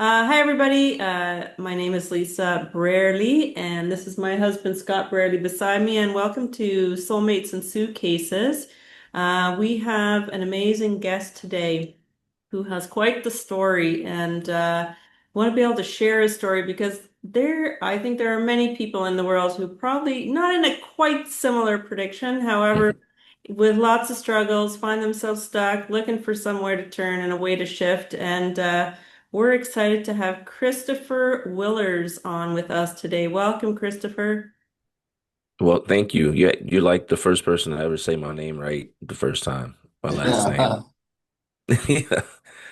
Hi, everybody. My name is Lisa Brarely, and this is my husband, Scott Brarely, beside me. And welcome to Soulmates and Suitcases. We have an amazing guest today who has quite the story, and want to be able to share his story because I think there are many people in the world who probably not in a quite similar prediction, however, with lots of struggles, find themselves stuck, looking for somewhere to turn and a way to shift. And we're excited to have Christopher Willars on with us today. Welcome, Christopher. Well, thank you. You're like the first person to ever say my name right the first time, my last name. Yeah. Yeah.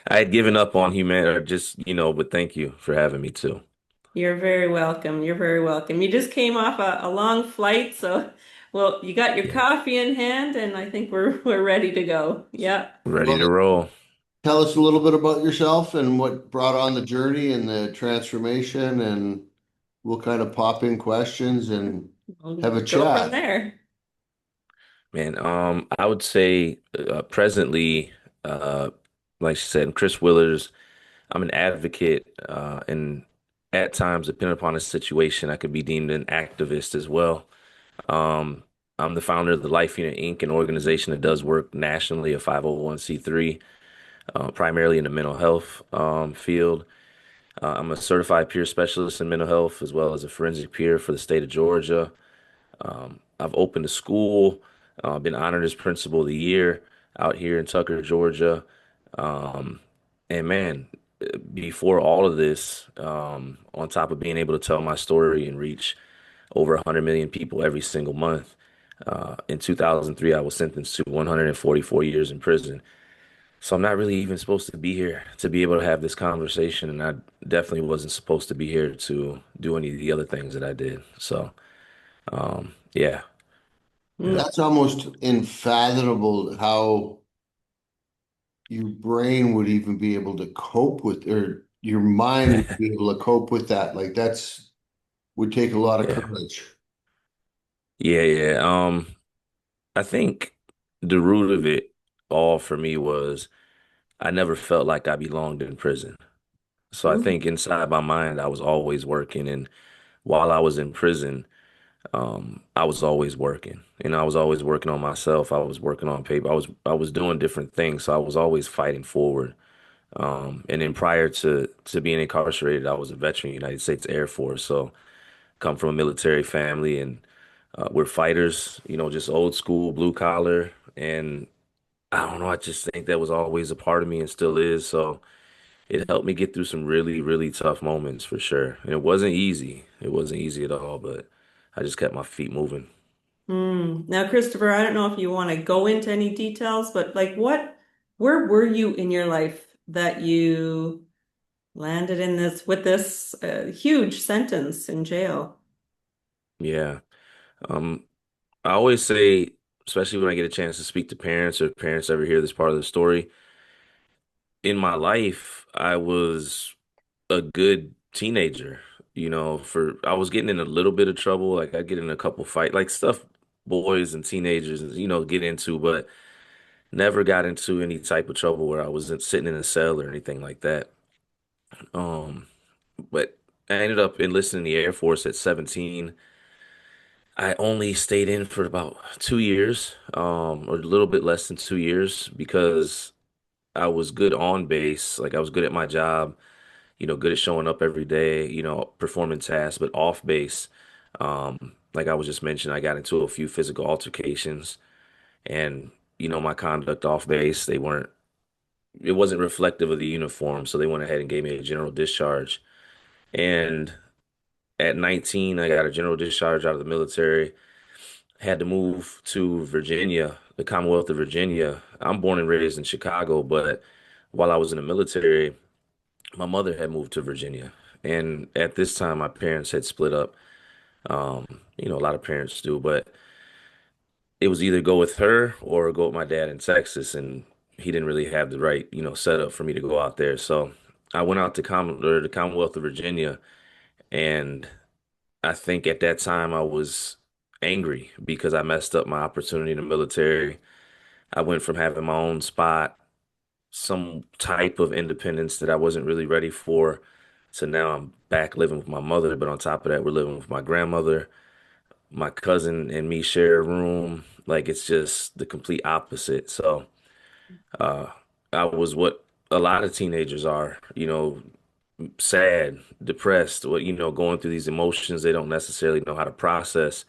I had given up on humanity, or but thank you for having me too. You're very welcome. You're very welcome. You just came off a long flight, so well, you got your Yeah. coffee in hand, and I think we're ready to go. Yeah. Ready to Well, roll. tell us a little bit about yourself and what brought on the journey and the transformation, and we'll kind of pop in questions and We'll have a go from chat. there. Man, I would say presently, uh, like she said, Chris Willers, I'm an advocate, and at times, depending upon the situation, I could be deemed an activist as well. Um, I'm the founder of the Life Unit Inc., an organization that does work nationally, a 501(c)(3), primarily in the mental health field. I'm a certified peer specialist in mental health as well as a forensic peer for the state of Georgia. I've opened a school, been honored as Principal of the Year out here in Tucker, Georgia. Um, and man, before all of this, on top of being able to tell my story and reach over 100 million people every single month, in 2003, I was sentenced to 144 years in prison. So I'm not really even supposed to be here to be able to have this conversation, and I definitely wasn't supposed to be here to do any of the other things that I did. So, yeah. Yeah. Mm. That's almost unfathomable how your brain would even be able to cope with, or your mind would be able to cope with that. Like that's would take a lot of Yeah. courage. Yeah, yeah. I think the root of it all for me was I never felt like I belonged in prison. So I Mm. think inside my mind I was always working, and while I was in prison, I was always working. I was always working on myself. I was working on paper. I was doing different things, so I was always fighting forward. And then prior to being incarcerated, I was a veteran, United States Air Force. So come from a military family, and we're fighters, just old school, blue collar. And I don't know, I just think that was always a part of me and still is. So it helped me get through some really, really tough moments for sure. And it wasn't easy. It wasn't easy at all, but I just kept my feet moving. Mm. Now, Christopher, I don't know if you want to go into any details, but like where were you in your life that you landed in this with this huge sentence in jail? Yeah. Um, I always say, especially when I get a chance to speak to parents or parents ever hear this part of the story, in my life, I was a good teenager. For I was getting in a little bit of trouble. Like I get in a couple fight, like stuff boys and teenagers, get into, but never got into any type of trouble where I wasn't sitting in a cell or anything like that. Um, but I ended up enlisting in the Air Force at 17. I only stayed in for about 2 years, or a little bit less than 2 years because I was good on base. Like I was good at my job, good at showing up every day, performing tasks, but off base, like I was just mentioning, I got into a few physical altercations and, my conduct off base, it wasn't reflective of the uniform. So they went ahead and gave me a general discharge. And at 19, I got a general discharge out of the military, had to move to Virginia, the Commonwealth of Virginia. I'm born and raised in Chicago, but while I was in the military, my mother had moved to Virginia. And at this time, my parents had split up. A lot of parents do, but it was either go with her or go with my dad in Texas. And he didn't really have the right, setup for me to go out there. So I went out to the Commonwealth of Virginia. And I think at that time I was angry because I messed up my opportunity in the military. I went from having my own spot, some type of independence that I wasn't really ready for. So now I'm back living with my mother, but on top of that, we're living with my grandmother. My cousin and me share a room. Like it's just the complete opposite. So uh, I was what a lot of teenagers are, sad, depressed, going through these emotions they don't necessarily know how to process.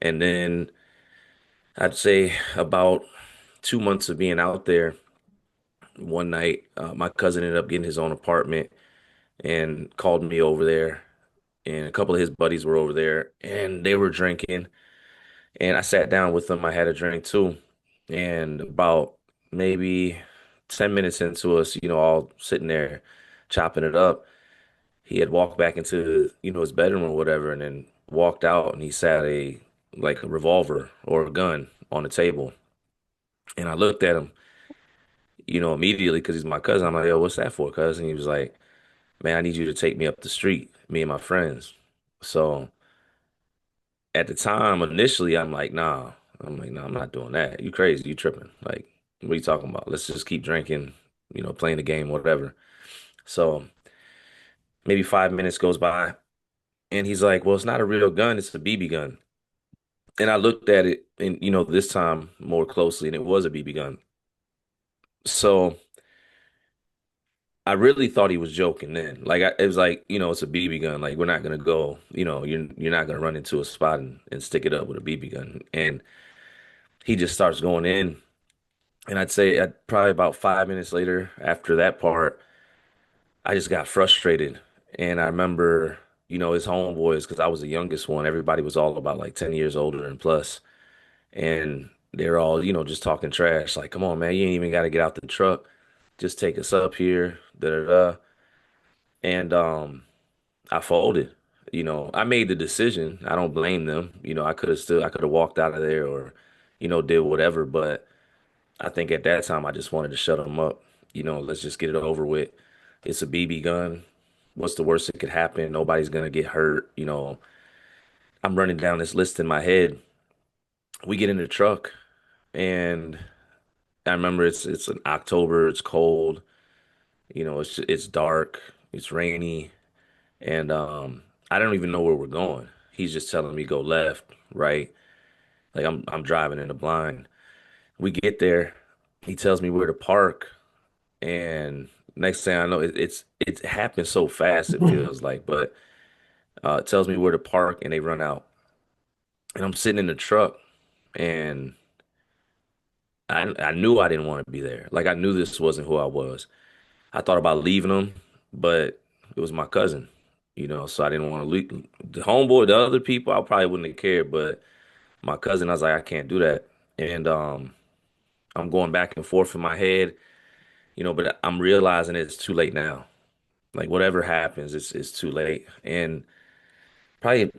And then I'd say about 2 months of being out there, one night, my cousin ended up getting his own apartment and called me over there. And a couple of his buddies were over there and they were drinking. And I sat down with them. I had a drink too. And about maybe 10 minutes into us, all sitting there chopping it up, he had walked back into, his bedroom or whatever, and then walked out and he sat like a revolver or a gun on the table. And I looked at him, immediately because he's my cousin. I'm like, yo, what's that for, cousin? He was like, man, I need you to take me up the street, me and my friends. So at the time, initially, I'm like, nah. I'm like, no, I'm not doing that. You crazy. You tripping. Like, what are you talking about? Let's just keep drinking, playing the game, whatever. So maybe 5 minutes goes by and he's like, well, it's not a real gun. It's a BB gun. And I looked at it and, this time more closely and it was a BB gun. So I really thought he was joking then. Like, it was like, it's a BB gun. Like, we're not going to go, you're not going to run into a spot and stick it up with a BB gun. And he just starts going in. And I'd say probably about 5 minutes later, after that part, I just got frustrated. And I remember, his homeboys, because I was the youngest one, everybody was all about like 10 years older and plus. And they're all, just talking trash. Like, come on, man, you ain't even got to get out the truck. Just take us up here. Da da da. And I folded. I made the decision. I don't blame them. I could have walked out of there or, did whatever. But I think at that time I just wanted to shut them up. Let's just get it over with. It's a BB gun. What's the worst that could happen? Nobody's gonna get hurt. I'm running down this list in my head. We get in the truck and I remember it's an October, it's cold, it's dark, it's rainy, and I don't even know where we're going. He's just telling me go left, right? Like I'm driving in the blind. We get there, he tells me where to park, and next thing I know, it happens so fast it feels like, but it tells me where to park and they run out. And I'm sitting in the truck and I knew I didn't want to be there. Like I knew this wasn't who I was. I thought about leaving him, but it was my cousin, so I didn't want to leave the homeboy, the other people, I probably wouldn't have cared, but my cousin, I was like, I can't do that. And I'm going back and forth in my head, but I'm realizing it's too late now. Like whatever happens, it's too late. And probably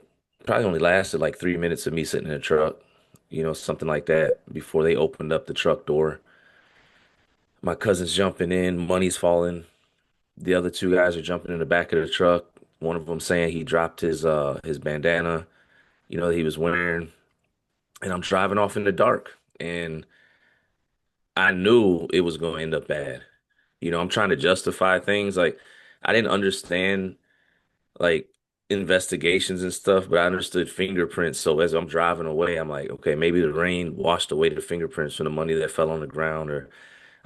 probably only lasted like 3 minutes of me sitting in the truck, something like that, before they opened up the truck door. My cousin's jumping in, money's falling. The other two guys are jumping in the back of the truck. One of them saying he dropped his bandana, that he was wearing. And I'm driving off in the dark. And I knew it was going to end up bad. I'm trying to justify things. Like I didn't understand like investigations and stuff, but I understood fingerprints. So as I'm driving away, I'm like, okay, maybe the rain washed away the fingerprints from the money that fell on the ground, or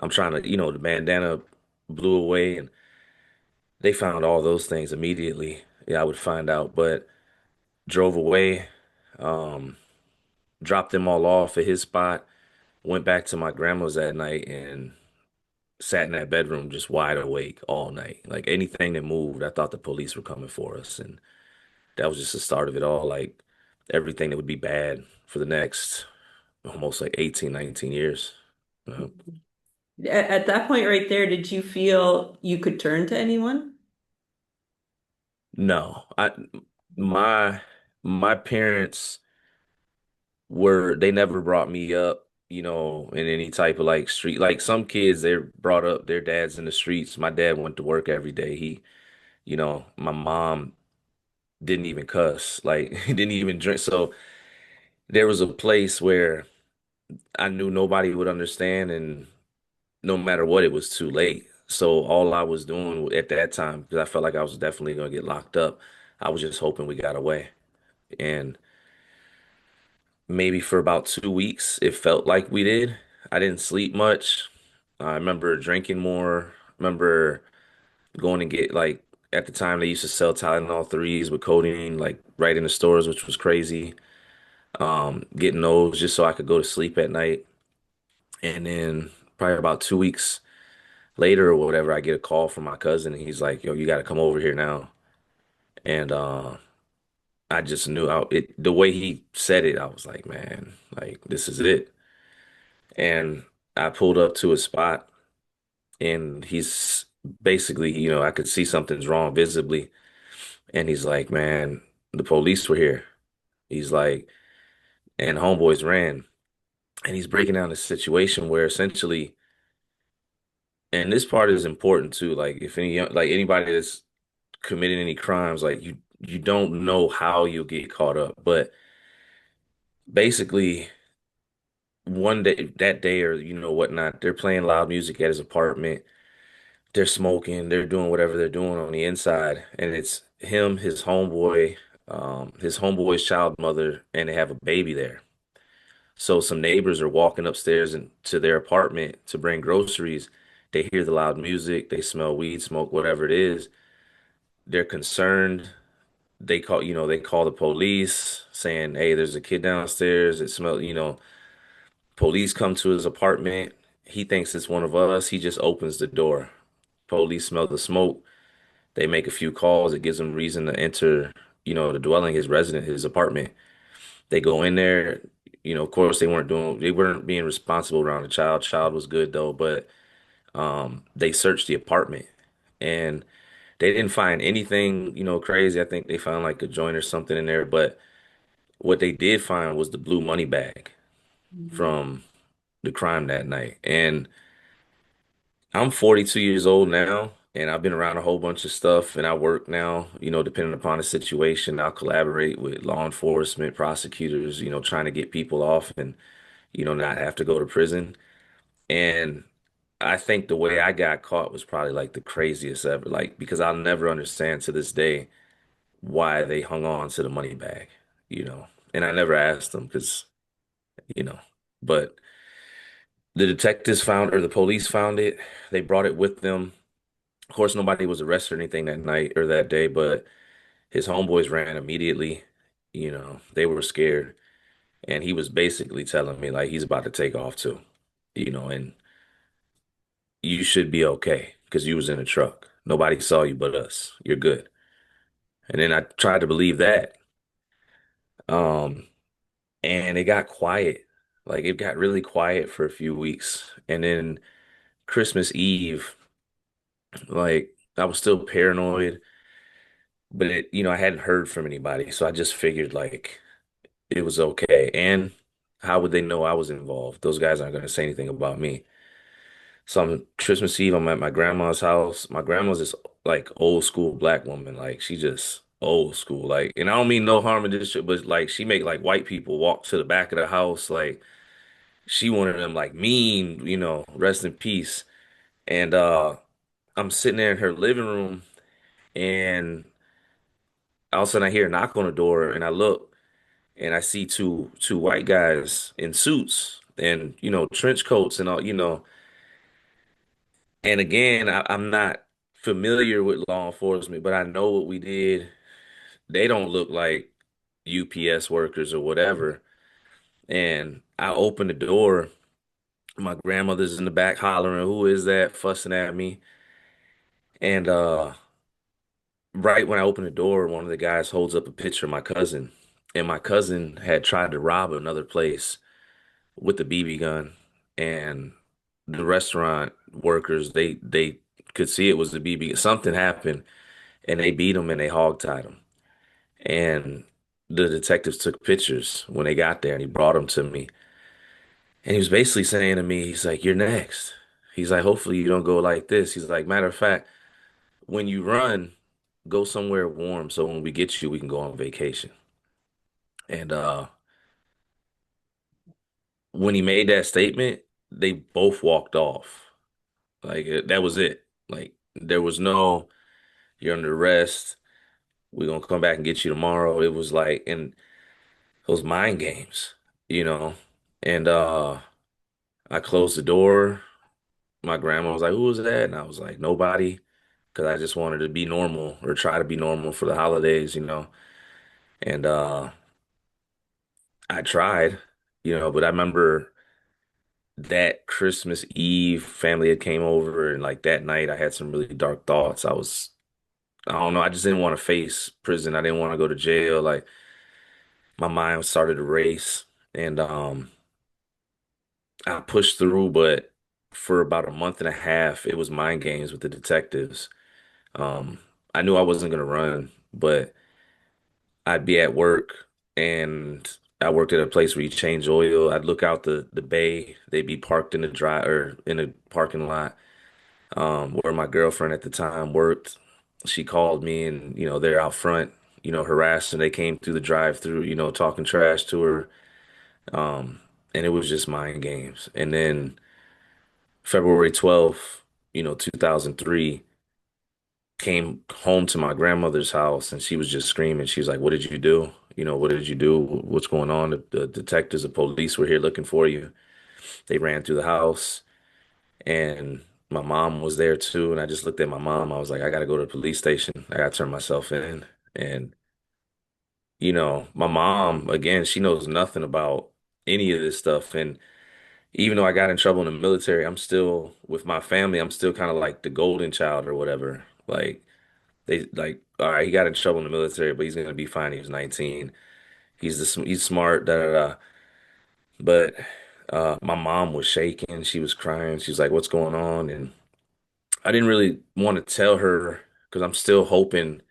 I'm trying to, the bandana blew away and they found all those things immediately. Yeah, I would find out, but drove away, um, dropped them all off at his spot, went back to my grandma's that night and sat in that bedroom just wide awake all night. Like anything that moved, I thought the police were coming for us. And that was just the start of it all. Like everything that would be bad for the next almost like 18, 19 years. Uh, At that point right there, did you feel you could turn to anyone? no, my my parents they never brought me up, in any type of like street. Like some kids, they're brought up, their dad's in the streets. My dad went to work every day. My mom didn't even cuss, like didn't even drink. So there was a place where I knew nobody would understand, and no matter what, it was too late. So all I was doing at that time, because I felt like I was definitely gonna get locked up, I was just hoping we got away. And maybe for about 2 weeks, it felt like we did. I didn't sleep much. I remember drinking more. Remember going and get like at the time they used to sell Tylenol threes with codeine like right in the stores, which was crazy. Getting those just so I could go to sleep at night. And then probably about 2 weeks later or whatever, I get a call from my cousin. And he's like, "Yo, you got to come over here now." And I just knew the way he said it. I was like, man, like this is it. And I pulled up to a spot, and he's basically, I could see something's wrong visibly. And he's like, man, the police were here. He's like, and homeboys ran. And he's breaking down the situation where essentially, and this part is important too. Like if like anybody that's committed any crimes, like you don't know how you'll get caught up. But basically, one day that day or whatnot, they're playing loud music at his apartment. They're smoking. They're doing whatever they're doing on the inside, and it's him, his homeboy's child mother, and they have a baby there. So some neighbors are walking upstairs to their apartment to bring groceries. They hear the loud music. They smell weed smoke, whatever it is. They're concerned. They call the police saying, "Hey, there's a kid downstairs. It smells. Police come to his apartment. He thinks it's one of us. He just opens the door. Police smell the smoke. They make a few calls. It gives them reason to enter, the dwelling, his apartment. They go in there. Of course, they weren't being responsible around the child. Child was good though, but they searched the apartment and they didn't find anything, crazy. I think they found like a joint or something in there, but what they did find was the blue money bag from the crime that night. And I'm 42 years old now, and I've been around a whole bunch of stuff, and I work now, depending upon the situation, I'll collaborate with law enforcement, prosecutors, trying to get people off and, not have to go to prison. And I think the way I got caught was probably like the craziest ever, like, because I'll never understand to this day why they hung on to the money bag, you know, and I never asked them because, you know, but the detectives found, or the police found it. They brought it with them. Of course, nobody was arrested or anything that night or that day, but his homeboys ran immediately. They were scared. And he was basically telling me like he's about to take off too, and you should be okay because you was in a truck. Nobody saw you but us. You're good. And then I tried to believe that. Um, and it got quiet. Like it got really quiet for a few weeks. And then Christmas Eve, like I was still paranoid, but I hadn't heard from anybody. So I just figured like it was okay. And how would they know I was involved? Those guys aren't going to say anything about me. So on Christmas Eve, I'm at my grandma's house. My grandma's this like old school black woman. Like she just old school. Like, and I don't mean no harm in this shit, but like she make like white people walk to the back of the house. Like she one of them like mean, rest in peace. And I'm sitting there in her living room, and all of a sudden I hear a knock on the door, and I look, and I see two white guys in suits and trench coats and all. And again, I'm not familiar with law enforcement, but I know what we did. They don't look like UPS workers or whatever. And I open the door. My grandmother's in the back hollering, "Who is that?" fussing at me. And right when I open the door, one of the guys holds up a picture of my cousin. And my cousin had tried to rob another place with a BB gun. And the restaurant workers, they could see it was the BB. Something happened and they beat him and they hogtied him. And the detectives took pictures when they got there and he brought them to me. And he was basically saying to me, he's like, "You're next." He's like, "Hopefully you don't go like this." He's like, "Matter of fact, when you run, go somewhere warm so when we get you, we can go on vacation." And when he made that statement, they both walked off. Like that was it. Like there was no, you're under arrest. We're gonna come back and get you tomorrow. It was like, and those mind games, you know. And I closed the door. My grandma was like, "Who was that?" And I was like, "Nobody," because I just wanted to be normal or try to be normal for the holidays, you know. And I tried, you know, but I remember that Christmas Eve, family had came over, and like that night, I had some really dark thoughts. I don't know, I just didn't want to face prison. I didn't want to go to jail. Like my mind started to race, and I pushed through, but for about a month and a half, it was mind games with the detectives. Um, I knew I wasn't gonna run, but I'd be at work and I worked at a place where you change oil. I'd look out the bay. They'd be parked in the dry or in the parking lot, where my girlfriend at the time worked. She called me and, you know, they're out front, you know, harassing. They came through the drive-through, you know, talking trash to her. Um, and it was just mind games. And then February 12th, you know, 2003, came home to my grandmother's house and she was just screaming. She was like, "What did you do? You know, what did you do? What's going on? The detectives, the police were here looking for you." They ran through the house and my mom was there too. And I just looked at my mom. I was like, "I got to go to the police station. I got to turn myself in." And, you know, my mom, again, she knows nothing about any of this stuff. And even though I got in trouble in the military, I'm still with my family. I'm still kind of like the golden child or whatever. Like, they like, all right, he got in trouble in the military, but he's gonna be fine. He was 19. He's smart, da da da. But my mom was shaking. She was crying. She was like, "What's going on?" And I didn't really want to tell her because I'm still hoping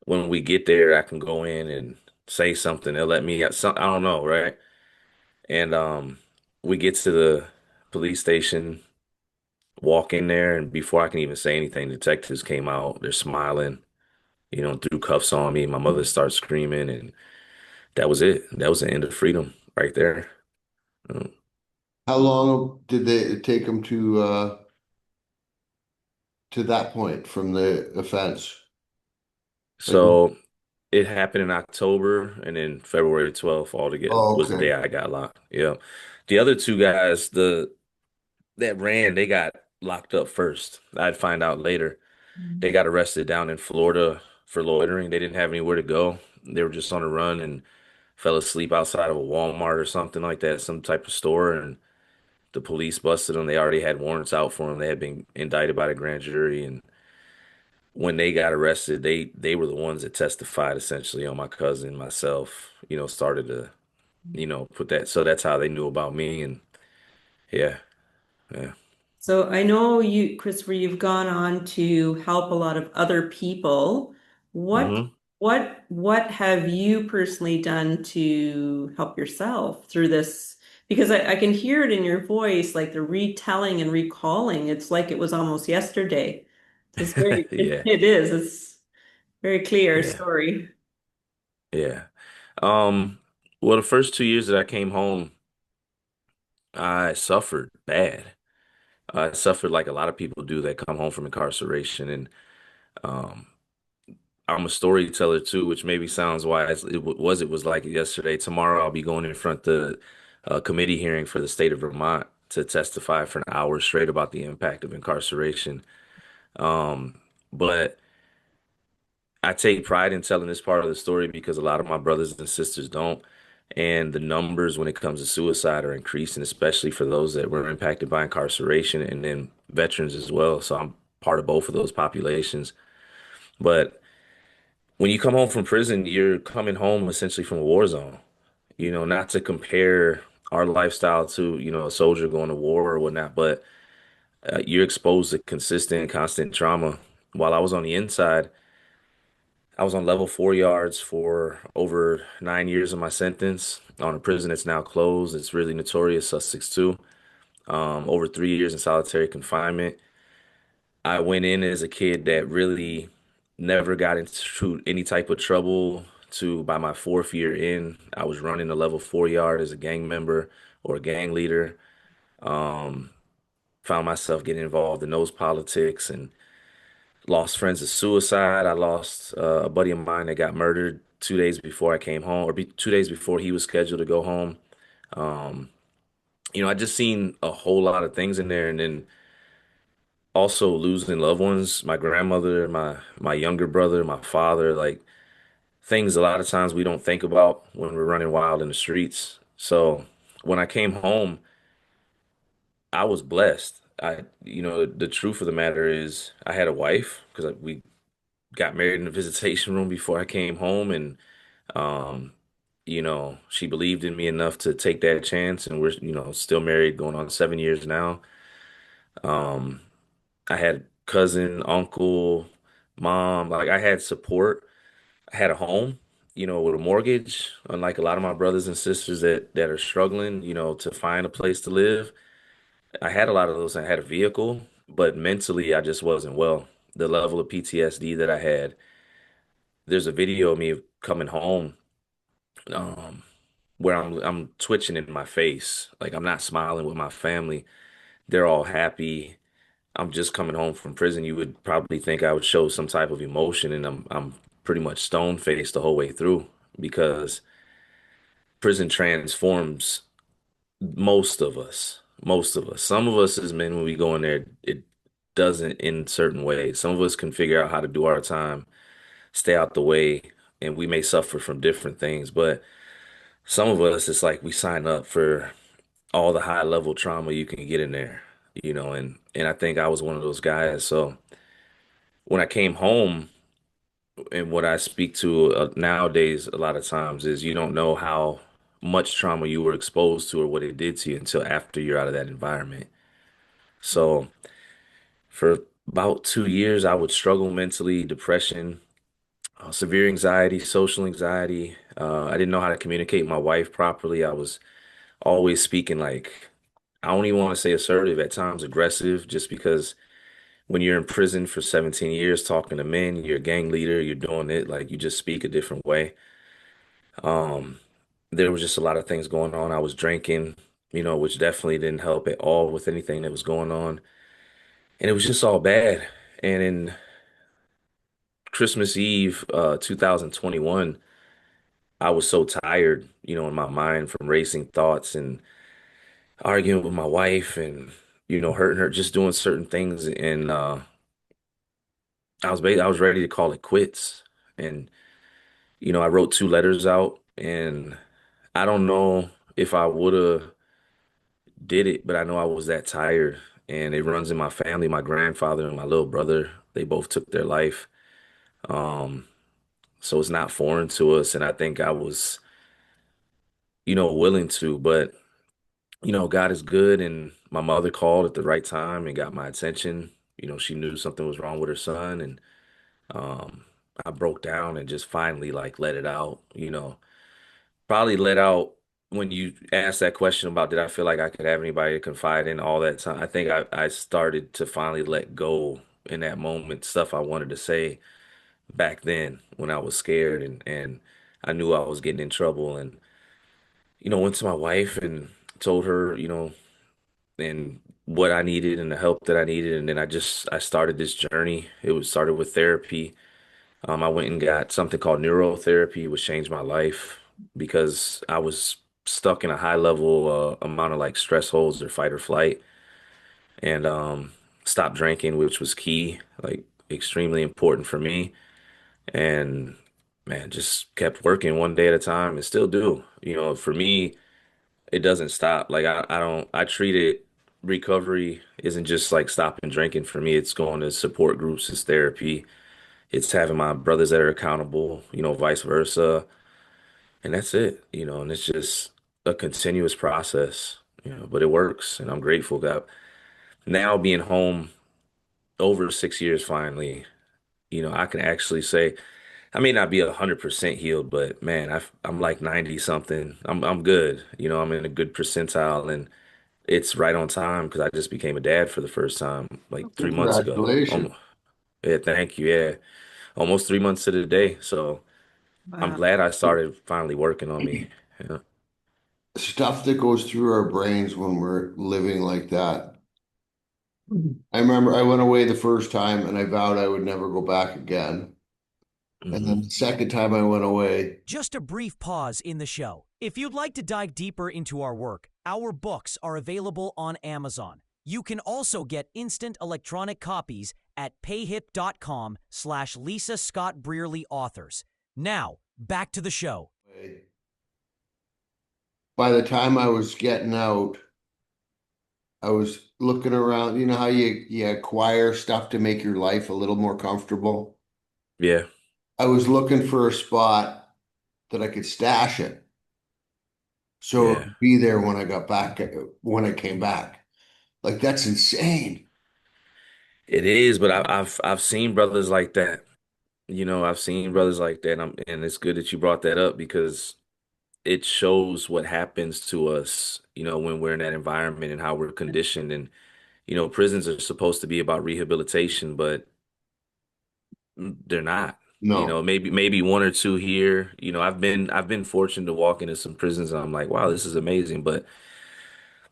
when we get there, I can go in and say something. They'll let me. I don't know, right? And we get to the police station, walk in there, and before I can even say anything, detectives came out. They're smiling, you know, threw cuffs on me. My mother starts screaming, and that was it. That was the end of freedom right there. Um, How long did they take them to that point from the offense? Like, So it happened in October, and then February 12th altogether oh, was the day okay. I got locked. Yeah. The other two guys, the that ran, they got locked up first. I'd find out later. They got arrested down in Florida for loitering. They didn't have anywhere to go. They were just on a run and fell asleep outside of a Walmart or something like that, some type of store, and the police busted them. They already had warrants out for them. They had been indicted by the grand jury, and when they got arrested, they were the ones that testified essentially on my cousin, myself, you know, started to, you know, put that. So that's how they knew about me. And yeah, yeah. So I know you, Christopher, you've gone on to help a lot of other people. What hmm what have you personally done to help yourself through this? Because I can hear it in your voice, like the retelling and recalling. It's like it was almost yesterday. It's very, Yeah, it is. It's very clear yeah, story. yeah. Um, well, the first 2 years that I came home, I suffered bad. I suffered like a lot of people do that come home from incarceration. And um, I'm a storyteller too, which maybe sounds wise. It was like yesterday. Tomorrow I'll be going in front the committee hearing for the state of Vermont to testify for an hour straight about the impact of incarceration. Um, but I take pride in telling this part of the story because a lot of my brothers and sisters don't. And the numbers when it comes to suicide are increasing, especially for those that were impacted by incarceration and then veterans as well. So I'm part of both of those populations. But when you come home from prison, you're coming home essentially from a war zone. You know, not to compare our lifestyle to, you know, a soldier going to war or whatnot, but you're exposed to consistent, constant trauma. While I was on the inside, I was on level 4 yards for over 9 years of my sentence on a prison that's now closed. It's really notorious, Sussex too. Over 3 years in solitary confinement. I went in as a kid that really never got into any type of trouble. To by my 4th year in, I was running a level 4 yard as a gang member or a gang leader. found myself getting involved in those politics and lost friends to suicide. I lost a buddy of mine that got murdered 2 days before I came home, or 2 days before he was scheduled to go home. Um, I just seen a whole lot of things in there, and then also losing loved ones, my grandmother, my younger brother, my father, like things a lot of times we don't think about when we're running wild in the streets. So when I came home, I was blessed. The truth of the matter is I had a wife because we got married in the visitation room before I came home, and um, she believed in me enough to take that chance, and we're, still married going on 7 years now. Um, I had cousin, uncle, mom, like I had support. I had a home, with a mortgage, unlike a lot of my brothers and sisters that are struggling, to find a place to live. I had a lot of those. I had a vehicle, but mentally I just wasn't well. The level of PTSD that I had. There's a video of me coming home, um, where I'm twitching in my face. Like I'm not smiling with my family. They're all happy. I'm just coming home from prison. You would probably think I would show some type of emotion, and I'm pretty much stone faced the whole way through because prison transforms most of us. Most of us. Some of us as men, when we go in there, it doesn't in certain ways. Some of us can figure out how to do our time, stay out the way, and we may suffer from different things. But some of us, it's like we sign up for all the high level trauma you can get in there, and I think I was one of those guys. So when I came home, and what I speak to nowadays a lot of times is you don't know how much trauma you were exposed to or what it did to you until after you're out of that environment. So for about 2 years, I would struggle mentally, depression, severe anxiety, social anxiety. I didn't know how to communicate with my wife properly. I was always speaking like, I don't even want to say assertive, at times aggressive, just because when you're in prison for 17 years talking to men, you're a gang leader, you're doing it, like you just speak a different way. Um, there was just a lot of things going on. I was drinking, which definitely didn't help at all with anything that was going on. And it was just all bad. And in Christmas Eve, 2021, I was so tired, in my mind from racing thoughts and arguing with my wife and, hurting her, just doing certain things. And I was ready to call it quits. And, I wrote two letters out, and I don't know if I would have did it, but I know I was that tired. And it runs in my family. My grandfather and my little brother, they both took their life. Um, so it's not foreign to us. And I think I was, willing to, but God is good. And my mother called at the right time and got my attention. She knew something was wrong with her son, and um, I broke down and just finally like let it out. Probably let out when you asked that question about did I feel like I could have anybody to confide in all that time. I think I started to finally let go in that moment, stuff I wanted to say back then when I was scared and I knew I was getting in trouble, and went to my wife and told her, and what I needed and the help that I needed, and then I started this journey. It was started with therapy. I went and got something called neurotherapy, which changed my life because I was stuck in a high level amount of like stress holds or fight or flight, and stopped drinking, which was key, like extremely important for me. And man, just kept working one day at a time and still do. For me, it doesn't stop. Like I don't, I treat it, recovery isn't just like stopping drinking for me. It's going to support groups, it's therapy, it's having my brothers that are accountable, vice versa. And that's it, and it's just a continuous process, but it works. And I'm grateful that now being home over 6 years finally, I can actually say I may not be 100% healed, but man, I'm like 90 something. I'm good. I'm in a good percentile, and it's right on time because I just became a dad for the first time like 3 months ago. Congratulations. Yeah, thank you. Yeah, almost 3 months to the day. So I'm Wow. glad I started finally working on me. Yeah. Stuff that goes through our brains when we're living like that. I remember I went away the first time and I vowed I would never go back again. And then Hmm. the second time I went away, Just a brief pause in the show. If you'd like to dive deeper into our work, our books are available on Amazon. You can also get instant electronic copies at payhip.com/Lisa Scott Brearley authors. Now, back to the show. by the time I was getting out, I was looking around. You know how you acquire stuff to make your life a little more comfortable? Yeah, I was looking for a spot that I could stash it. So it yeah. would be there when I got back, when I came back. Like that's insane. It is, but I've seen brothers like that. I've seen brothers like that, and it's good that you brought that up because it shows what happens to us, when we're in that environment and how we're conditioned. And, prisons are supposed to be about rehabilitation, but they're not. No, Maybe one or two here. I've been fortunate to walk into some prisons and I'm like, wow, this is amazing. But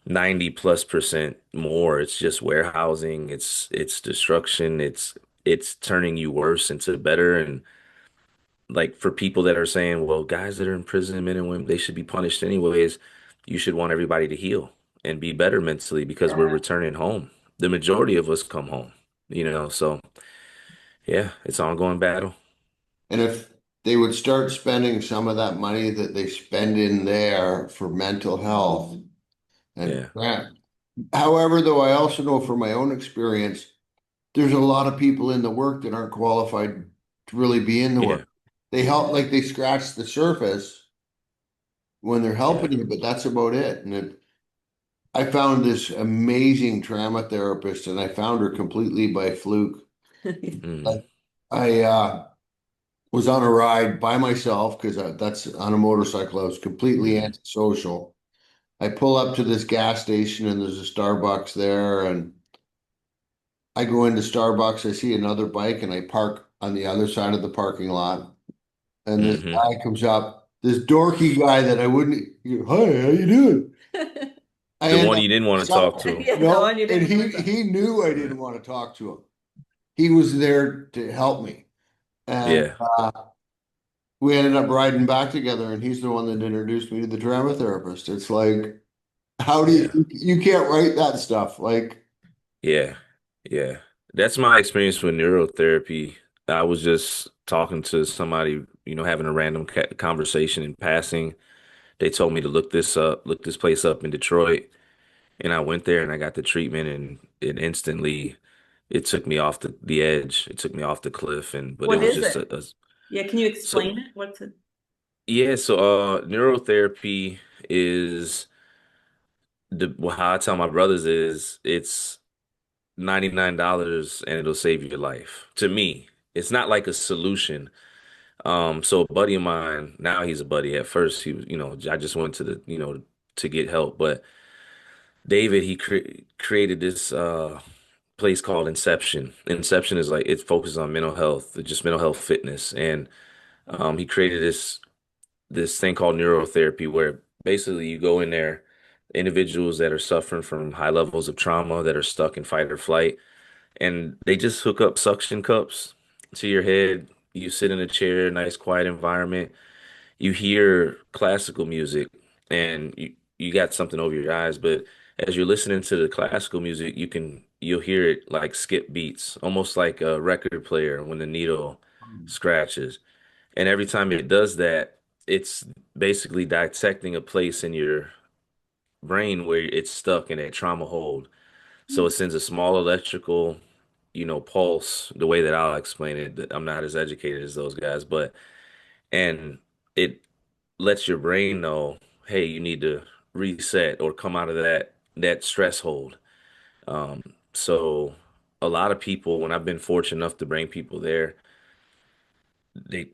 90+% more, it's just warehousing, it's destruction, it's turning you worse into better. And like for people that are saying, well, guys that are in prison, men and women, they should be punished anyways. You should want everybody to heal and be better mentally because we're returning home. The majority of us come home, so yeah, it's an ongoing battle. and if they would start spending some of that money that they spend in there for mental health and Yeah, however, though, I also know from my own experience, there's a lot of people in the work that aren't qualified to really be in the yeah, work. They help, like they scratch the surface when they're yeah. helping you, but that's about it. I found this amazing trauma therapist, and I found her completely by fluke. Mm, Like I was on a ride by myself because that's on a motorcycle. I was completely hmm. antisocial. I pull up to this gas station, and there's a Starbucks there, and I go into Starbucks. I see another bike, and I park on the other side of the parking lot. And this Hmm. guy comes up, this dorky guy that I wouldn't. Hi, how you doing? I The end one up you didn't want to talk myself. to. Yeah, the No, one you and didn't he want to. he knew I Right. didn't want to talk to him. He was there to help me, and Yeah, we ended up riding back together. And he's the one that introduced me to the drama therapist. It's like, how do yeah, you can't write that stuff? Like, yeah, yeah. That's my experience with neurotherapy. I was just talking to somebody, having a random conversation in passing. They told me to look this place up in Detroit. And I went there and I got the treatment and it instantly it took me off the edge. It took me off the cliff but it What was is just it? Yeah, can you so explain it? What's it? yeah, so neurotherapy is well, how I tell my brothers is it's $99 and it'll save your life. To me, it's not like a solution. So a buddy of mine, now he's a buddy. At first he was, I just went to to get help, but David, he created this place called Inception. Inception is like it focuses on mental health, just mental health fitness, and he created this thing called neurotherapy, where basically you go in there, individuals that are suffering from high levels of trauma that are stuck in fight or flight, and they just hook up suction cups to your head. You sit in a chair, nice quiet environment. You hear classical music, and you got something over your eyes, but as you're listening to the classical music, you'll hear it like skip beats, almost like a record player when the needle scratches. And every time it does that, it's basically dissecting a place in your brain where it's stuck in a trauma hold. So it sends a small electrical, pulse, the way that I'll explain it. That I'm not as educated as those guys, but and it lets your brain know, hey, you need to reset or come out of that stress hold. Um, so a lot of people, when I've been fortunate enough to bring people there,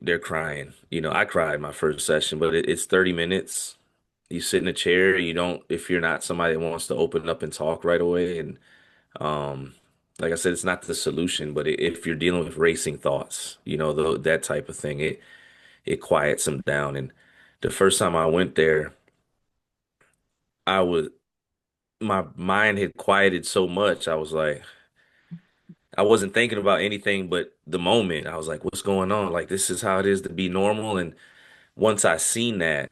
they're crying. I cried my first session, but it's 30 minutes. You sit in a chair. You don't, if you're not somebody that wants to open up and talk right away. And um, like I said, it's not the solution, but if you're dealing with racing thoughts, that type of thing, it quiets them down. And the first time I went there, I was my mind had quieted so much. I was like, I wasn't thinking about anything but the moment. I was like, what's going on? Like, this is how it is to be normal. And once I seen that,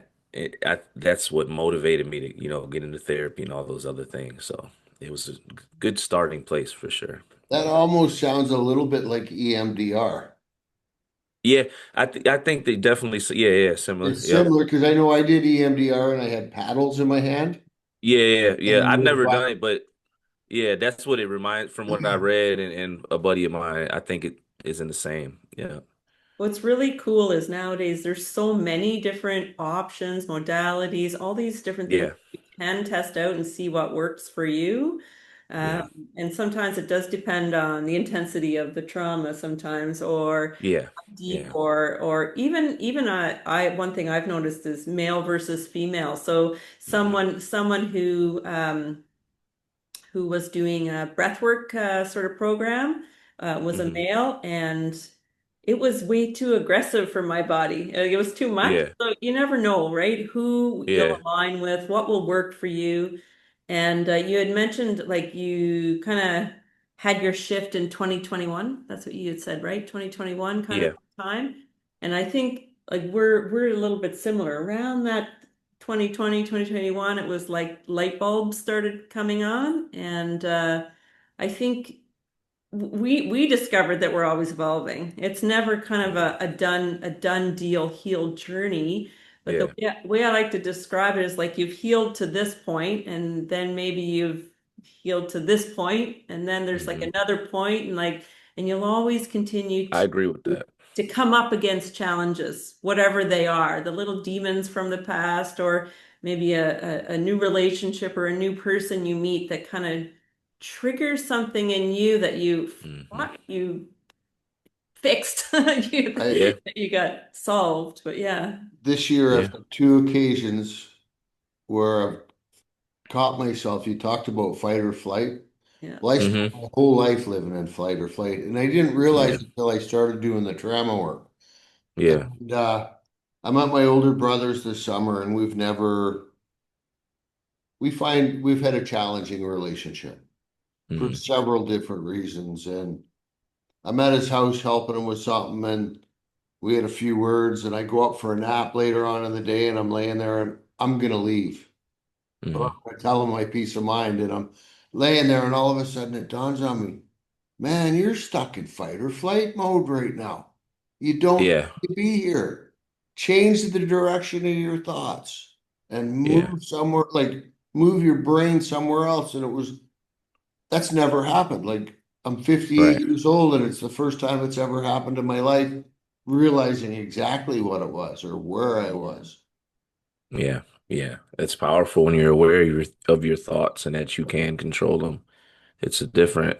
that's what motivated me to, get into therapy and all those other things. So it was a good starting place for sure. That Yeah. almost sounds a little bit like EMDR. Yeah, I think they definitely yeah, similar. It's Yep. similar because I know I did EMDR and I had paddles in my hand. Yeah. And I've you never would done it, but yeah, that's what it reminds from what I read and a buddy of mine. I think it is in the same. Yeah. What's really cool is nowadays there's so many different options, modalities, all these different things Yeah. you can test out and see what works for you. Yeah. And sometimes it does depend on the intensity of the trauma sometimes, or Yeah. deep, Yeah. or even I one thing I've noticed is male versus female. So Hmm. someone who was doing a breathwork sort of program, was a Hmm. male, and it was way too aggressive for my body. It was too much. Yeah. So you never know, right? Who you'll Yeah. align with, what will work for you. And you had mentioned like you kind of had your shift in 2021. That's what you had said, right? 2021 kind of Yeah. time. And I think like we're a little bit similar around that 2020, 2021. It was like light bulbs started coming on, and I think we discovered that we're always evolving. It's never kind of Yeah. a done deal healed journey. But the Yeah. way I like to describe it is like you've healed to this point, and then maybe you've healed to this point, and then there's like Hmm. another point, and you'll always continue I agree with that. to come up against challenges, whatever they are, the little demons from the past, or maybe a new relationship or a new person you meet that kind of triggers something in you that you Hmm. thought you fixed, I Yeah. that you got solved. But yeah, this year I've Yeah. had two occasions where I've caught myself. You talked about fight or flight. yeah. Well, I spent Hmm. my whole life living in fight or flight, and I didn't Yeah. realize until I started doing the trauma work. Yeah. And I'm at my older brother's this summer, and we find we've had a challenging relationship for Hmm. several different reasons. And I'm at his house helping him with something, and we had a few words, and I go up for a nap later on in the day, and I'm laying there, and I'm gonna leave. But Hmm. I tell him my peace of mind, and I'm laying there, and all of a sudden it dawns on me, man, you're stuck in fight or flight mode right now. You don't Yeah. need to be here. Change the direction of your thoughts and Yeah. move somewhere, like move your brain somewhere else. And that's never happened. Like I'm 58 Right. years old, and it's the first time it's ever happened in my life, realizing exactly what it was or where I was. Yeah. Yeah. It's powerful when you're aware of your thoughts and that you can control them. It's a different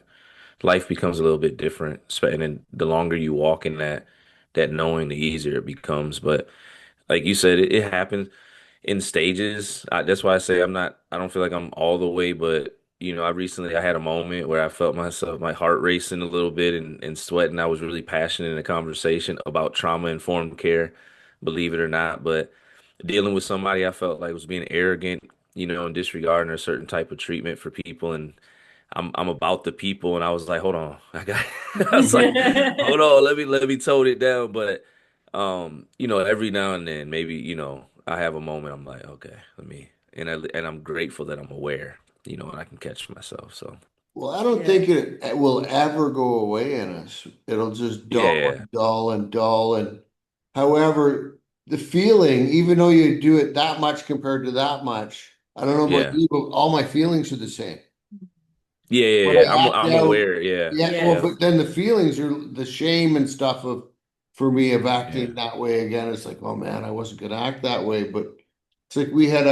life becomes a little bit different. And then the longer you walk in that knowing, the easier it becomes. But like you said, it happens in stages. That's why I say I don't feel like I'm all the way, but I had a moment where I felt myself, my heart racing a little bit and sweating. I was really passionate in a conversation about trauma-informed care, believe it or not. But dealing with somebody I felt like was being arrogant, and disregarding a certain type of treatment for people. And I'm about the people, and I was like, hold on, I was like, hold on, let me tone it down. But every now and then, maybe I have a moment. I'm like, okay, and I'm grateful that I'm aware, and I can catch myself. So Well, I don't Yeah. think it will ever go away in us. It'll just dull yeah, and dull and dull. And however, the feeling, even though you do it that much compared to that much, I don't know about yeah, you, but all my feelings are the same. When yeah. I act I'm out, aware. Yeah, yeah, well, Yes. yep, but then the feelings are the shame and stuff of for me of yeah, acting that way again. It's like, oh man, I wasn't gonna act that way. But it's like we had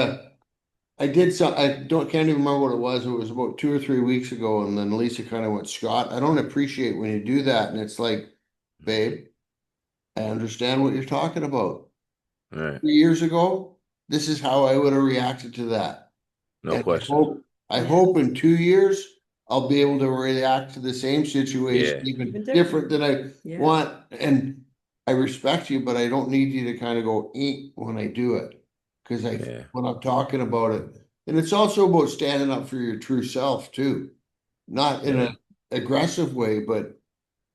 I did some, can't even remember what it was. It was about 2 or 3 weeks ago. And then Lisa kind of went, Scott, I don't appreciate when you do that. And it's like, babe, I understand what you're talking about. all right, 3 years ago, this is how I would have reacted to that. no And question. I Yeah. hope in 2 years, I'll be able to react to the same situation, Yeah, even Even different. different than I Yeah. want. And I respect you, but I don't need you to kind of go eat when I do it. Because yeah, when I'm talking about it, And it's also about standing up for your true self too, not in Yeah. an aggressive way, but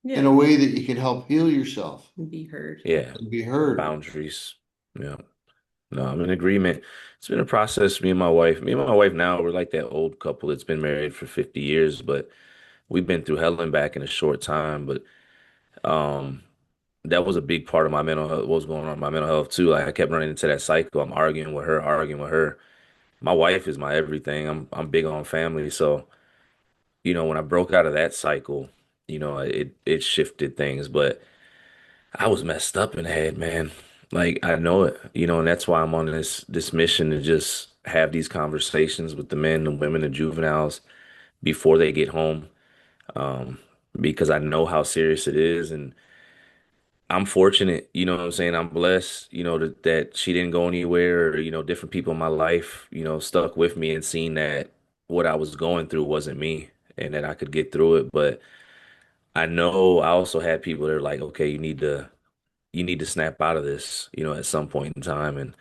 in Yeah, a way that you can help heal yourself be heard. Yeah. and be heard. Boundaries. Yeah. No, I'm in agreement. It's been a process. Me and my wife now, we're like that old couple that's been married for 50 years, but we've been through hell and back in a short time. But um, that was a big part of my mental health, what was going on in my mental health too. Like I kept running into that cycle. I'm arguing with her, arguing with her. My wife is my everything. I'm big on family. So, when I broke out of that cycle, it shifted things. But I was messed up in the head, man. Like I know it, and that's why I'm on this mission to just have these conversations with the men, the women, the juveniles before they get home, um, because I know how serious it is, and I'm fortunate, you know what I'm saying? I'm blessed, that she didn't go anywhere, or different people in my life, stuck with me and seen that what I was going through wasn't me, and that I could get through it. But I know I also had people that are like, okay, you need to snap out of this, at some point in time. And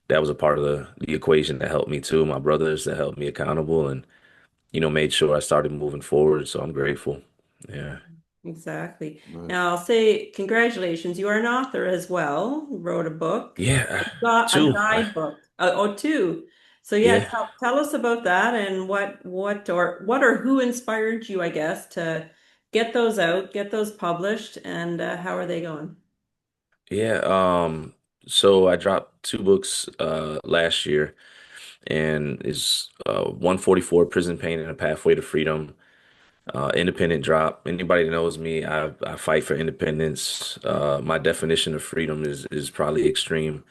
that was a part of the equation that helped me too. My brothers that helped me accountable and, made sure I started moving forward. So I'm grateful. Yeah. Exactly. Right. Now I'll say congratulations. You are an author as well. You wrote a book. Yeah. Got a Two. guidebook. Oh, two. So yeah, Yeah. tell us about that and what or who inspired you, I guess, to get those out, get those published, and how are they going? Yeah. So I dropped two books last year, and it's 144 Prison Pain and a Pathway to Freedom. Independent drop. Anybody that knows me, I fight for independence. My definition of freedom is probably extreme,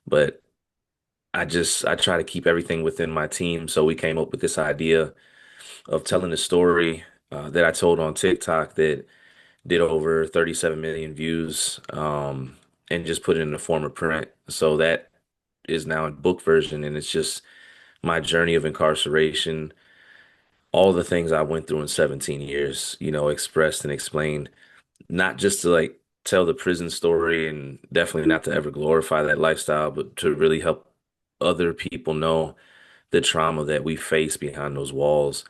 but I try to keep everything within my team. So we came up with this idea of telling a story that I told on TikTok that did over 37 million views, and just put it in the form of print. So that is now in book version, and it's just my journey of incarceration, all the things I went through in 17 years, expressed and explained, not just to like tell the prison story and definitely not to ever glorify that lifestyle, but to really help other people know the trauma that we face behind those walls.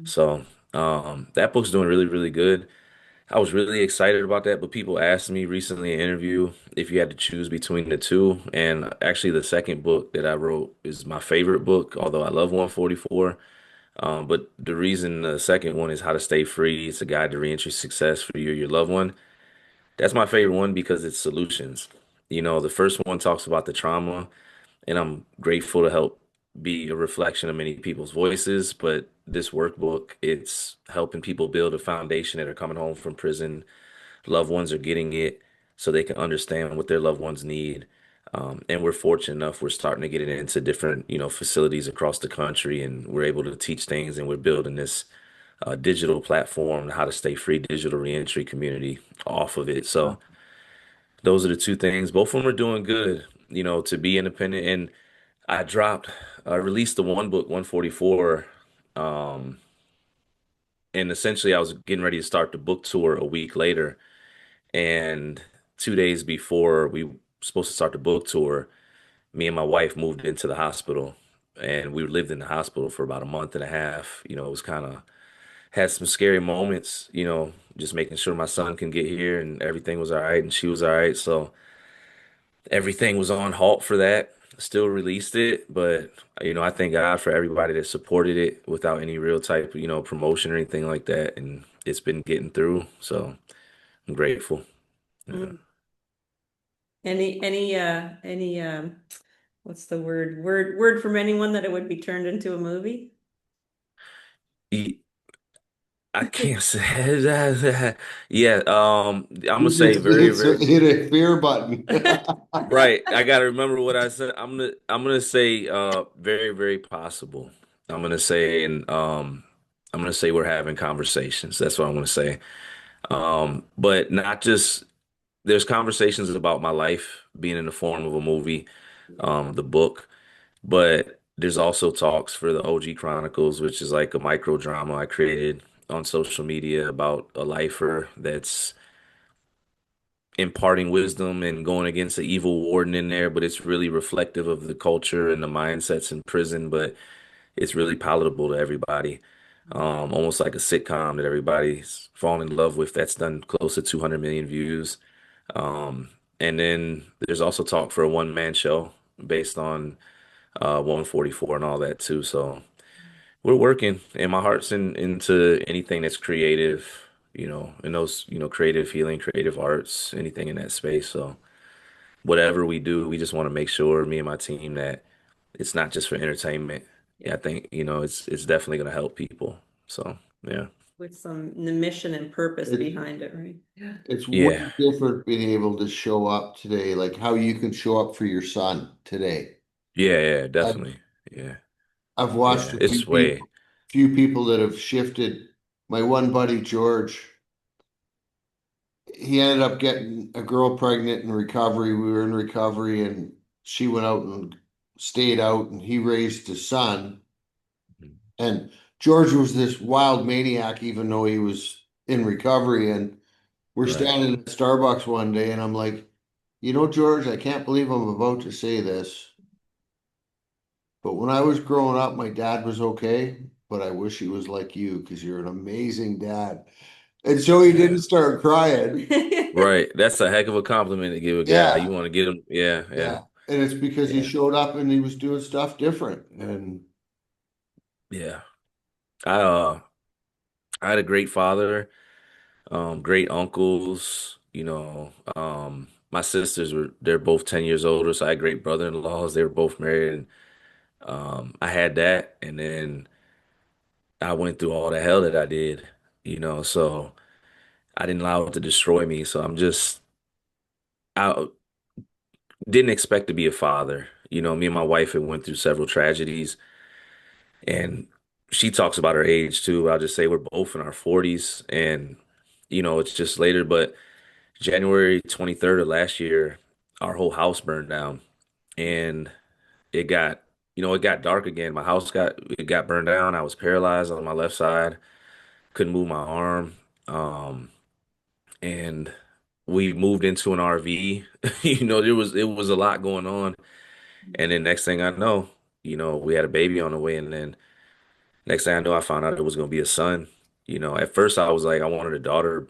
So that book's doing really, really good. I was really excited about that, but people asked me recently in an interview if you had to choose between the two. And actually, the second book that I wrote is my favorite book, although I love 144. But the reason the second one is How to Stay Free. It's a guide to reentry success for you or your loved one. That's my favorite one because it's solutions. The first one talks about the trauma, and I'm grateful to help be a reflection of many people's voices. But this workbook, it's helping people build a foundation that are coming home from prison. Loved ones are getting it so they can understand what their loved ones need. And we're fortunate enough, we're starting to get it into different, facilities across the country, and we're able to teach things, and we're building this digital platform, how to stay free digital reentry community off of it. So those are the two things. Both of them are doing good, to be independent. And I released the one book, 144, um, and essentially I was getting ready to start the book tour a week later. And 2 days before we were supposed to start the book tour, me and my wife moved into the hospital. And we lived in the hospital for about a month and a half. It was kind of had some scary moments, just making sure my son can get here and everything was all right and she was all right. So everything was on halt for that. Still released it, but I thank God for everybody that supported it without any real type, promotion or anything like that. And it's been getting through. So I'm grateful. Yeah. Mm. Any what's the word from anyone that it would be turned into a movie? E- I can't say that. Yeah, I'm gonna You say just very, very hit a fear button. right. I gotta remember what I said. I'm gonna say very, very possible. I'm gonna say and I'm gonna say we're having conversations. That's what I'm gonna say. But not just there's conversations about my life being in the form of a movie, the book, but there's also talks for the OG Chronicles, which is like a micro drama I created on social media about a lifer that's imparting wisdom and going against the evil warden in there, but it's really reflective of the culture and the mindsets in prison. But it's really palatable to everybody. Almost like a sitcom that everybody's fallen in love with that's done close to 200 million views. Um, and then there's also talk for a one-man show based on 144 and all that too. So we're working, and my heart's into anything that's creative, in those, creative healing, creative arts, anything in that space. So whatever we do, we just want to make sure, me and my team, that it's not just for entertainment. Yeah, I think, it's definitely going to help people. So, yeah. With some mission and purpose It's behind it, right? Yeah. it's way Yeah. different being able to show up today, like how you can show up for your son today. Yeah, yeah, I've definitely. Yeah. I've watched Yeah. It's way. few people that have shifted. My one buddy George, he ended up getting a girl pregnant in recovery. We were in recovery, and she went out and stayed out, and he raised his son. And George was this wild maniac, even though he was in recovery. And we're Right. standing at Starbucks one day, and I'm like, George, I can't believe I'm about to say this, but when I was growing up, my dad was okay, but I wish he was like you because you're an amazing dad. And so he Yeah. didn't start crying. Right. That's a heck of a compliment to give a guy. You Yeah, want to get him. Yeah, yeah, yeah. And it's because he yeah, showed up and he was doing stuff different. And yeah. I uh I had a great father, great uncles, my sisters they're both 10 years older, so I had great brother-in-laws. They were both married, and I had that, and then I went through all the hell that I did, so I didn't allow it to destroy me. So I didn't expect to be a father. Me and my wife had went through several tragedies, and she talks about her age too. I'll just say we're both in our 40s, and it's just later, but January 23rd of last year, our whole house burned down, and it got, it got dark again. It got burned down. I was paralyzed on my left side, couldn't move my arm. And we moved into an RV. It was a lot going on. And then next thing I know, we had a baby on the way, and then next thing I know, I found out it was going to be a son. At first I was like, I wanted a daughter.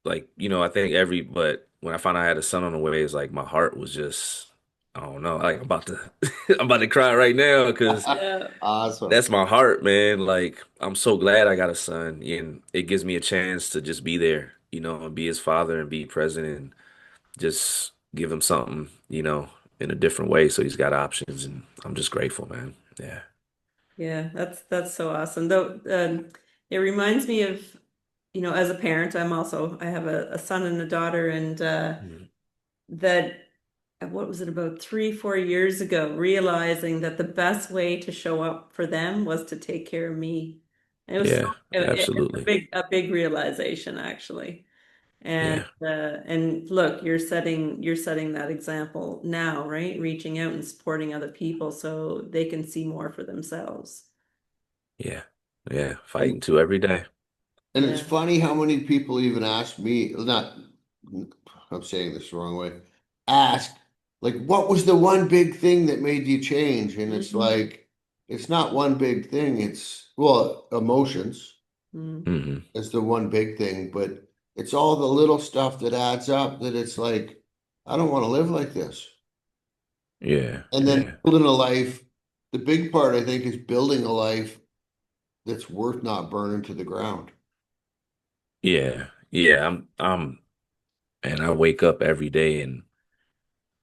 Like, I think but when I found out I had a son on the way, it's like my heart was just, I don't know, like I'm about to cry right now because Yeah. awesome. that's my heart, man. Like, I'm so glad I got a son, and it gives me a chance to just be there, and be his father and be present and just give him something, in a different way so he's got options, and I'm just grateful, man. Yeah. Yeah, that's so awesome. Though it reminds me of, as a parent, I have a son and a daughter, and Mhm. that what was it, about 3, 4 years ago, realizing that the best way to show up for them was to take care of me. And Yeah, it's absolutely. a big realization actually. Yeah. And look, you're setting that example now, right? Reaching out and supporting other people so they can see more for themselves. Yeah. Yeah. And Fighting too every day. and it's Yeah. funny how many people even ask me, not, I'm saying this the wrong way, ask, like, what was the one big thing that made you change? And it's Mhm. like, it's not one big thing. It's, well, emotions Mm. Hmm. is the one big thing, but it's all the little stuff that adds up that it's like, I don't want to live like this. Yeah. And then Yeah. building a life, the big part, I think, is building a life that's worth not burning to the ground. Yeah. Yeah. And I wake up every day, and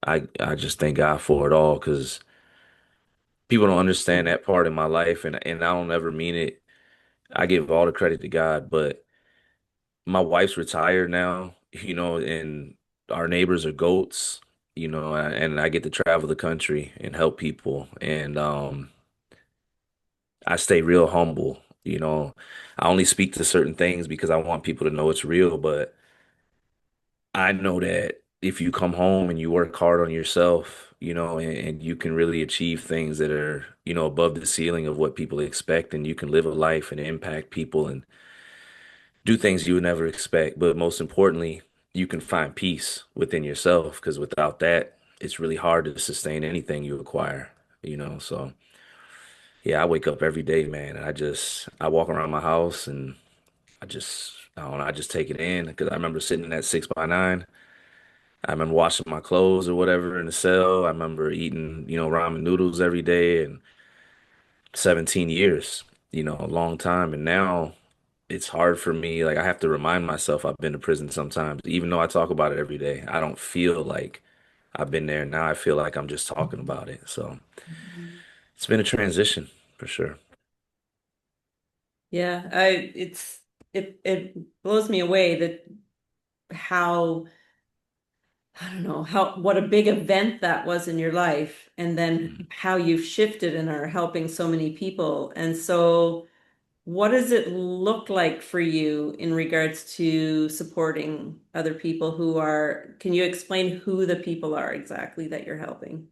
I just thank God for it all, because people don't understand that part in my life, and I don't ever mean it. I give all the credit to God, but my wife's retired now, and our neighbors are goats, and I get to travel the country and help people. And I stay real humble, I only speak to certain things because I want people to know it's real, but I know that if you come home and you work hard on yourself, and you can really achieve things that are, above the ceiling of what people expect, and you can live a life and impact people and do things you would never expect. But most importantly, you can find peace within yourself, because without that, it's really hard to sustain anything you acquire, so Yeah, I wake up every day, man, and I walk around my house and I don't know, I just take it in because I remember sitting in that 6x9. I remember washing my clothes or whatever in the cell. I remember eating, ramen noodles every day and 17 years, a long time. And now it's hard for me. Like I have to remind myself I've been to prison sometimes, even though I talk about it every day. I don't feel like I've been there. Now I feel like I'm just talking about it. So it's been a transition for sure. Yeah, it blows me away that how I don't know how what a big event that was in your life, and then Mm. how you've shifted and are helping so many people. And so, what does it look like for you in regards to supporting other people who are, can you explain who the people are exactly that you're helping?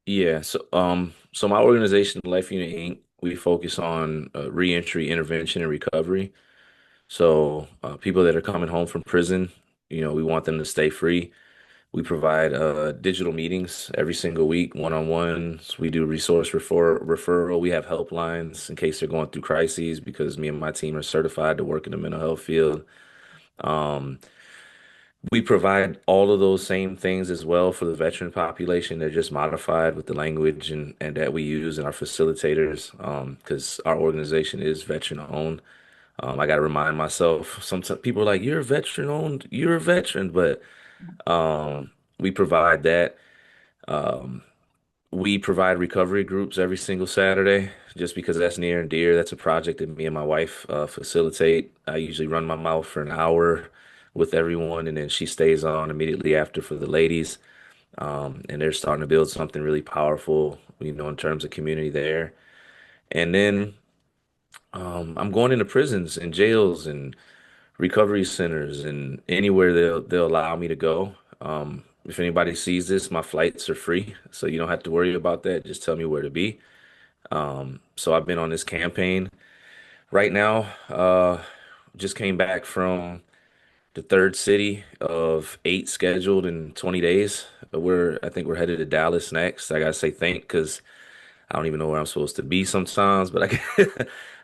Yeah, so my organization, Life Unit Inc., we focus on reentry, intervention, and recovery. So people that are coming home from prison, we want them to stay free. We provide digital meetings every single week, one-on-ones. We do referral. We have helplines in case they're going through crises because me and my team are certified to work in the mental health field. Um, we provide all of those same things as well for the veteran population. They're just modified with the language and that we use in our facilitators because our organization is veteran owned. I got to remind myself, sometimes people are like, you're a veteran owned, you're a veteran, but um, we provide that. Um, we provide recovery groups every single Saturday just because that's near and dear. That's a project that me and my wife facilitate. I usually run my mouth for an hour with everyone, and then she stays on immediately after for the ladies. And they're starting to build something really powerful, in terms of community there. And then I'm going into prisons and jails and recovery centers and anywhere they'll allow me to go. If anybody sees this, my flights are free, so you don't have to worry about that. Just tell me where to be. So I've been on this campaign right now. Just came back from the third city of 8 scheduled in 20 days. I think we're headed to Dallas next. I gotta say thank because I don't even know where I'm supposed to be sometimes, but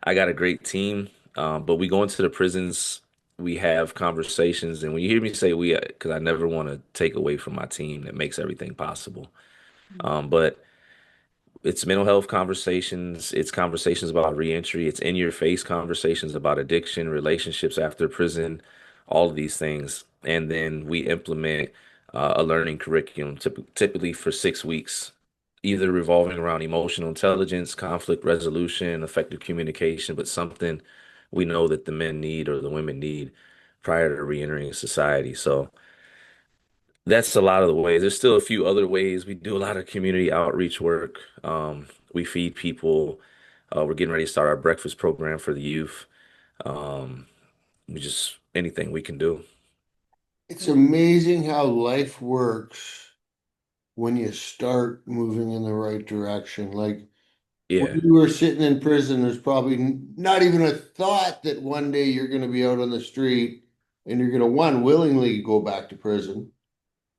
I got a great team. But we go into the prisons, we have conversations, and when you hear me say we, because I never want to take away from my team that makes everything possible. But it's mental health conversations, it's conversations about reentry, it's in your face conversations about addiction, relationships after prison, all of these things. And then we implement a learning curriculum typically for 6 weeks, either revolving around emotional intelligence, conflict resolution, effective communication, but something we know that the men need or the women need prior to reentering society. So that's a lot of the ways. There's still a few other ways. We do a lot of community outreach work. We feed people. We're getting ready to start our breakfast program for the youth. Um, we just anything we can do. It's amazing how life works when you start moving in the right direction. Like when Yeah. you were sitting in prison, there's probably not even a thought that one day you're going to be out on the street and you're going to, one, willingly go back to prison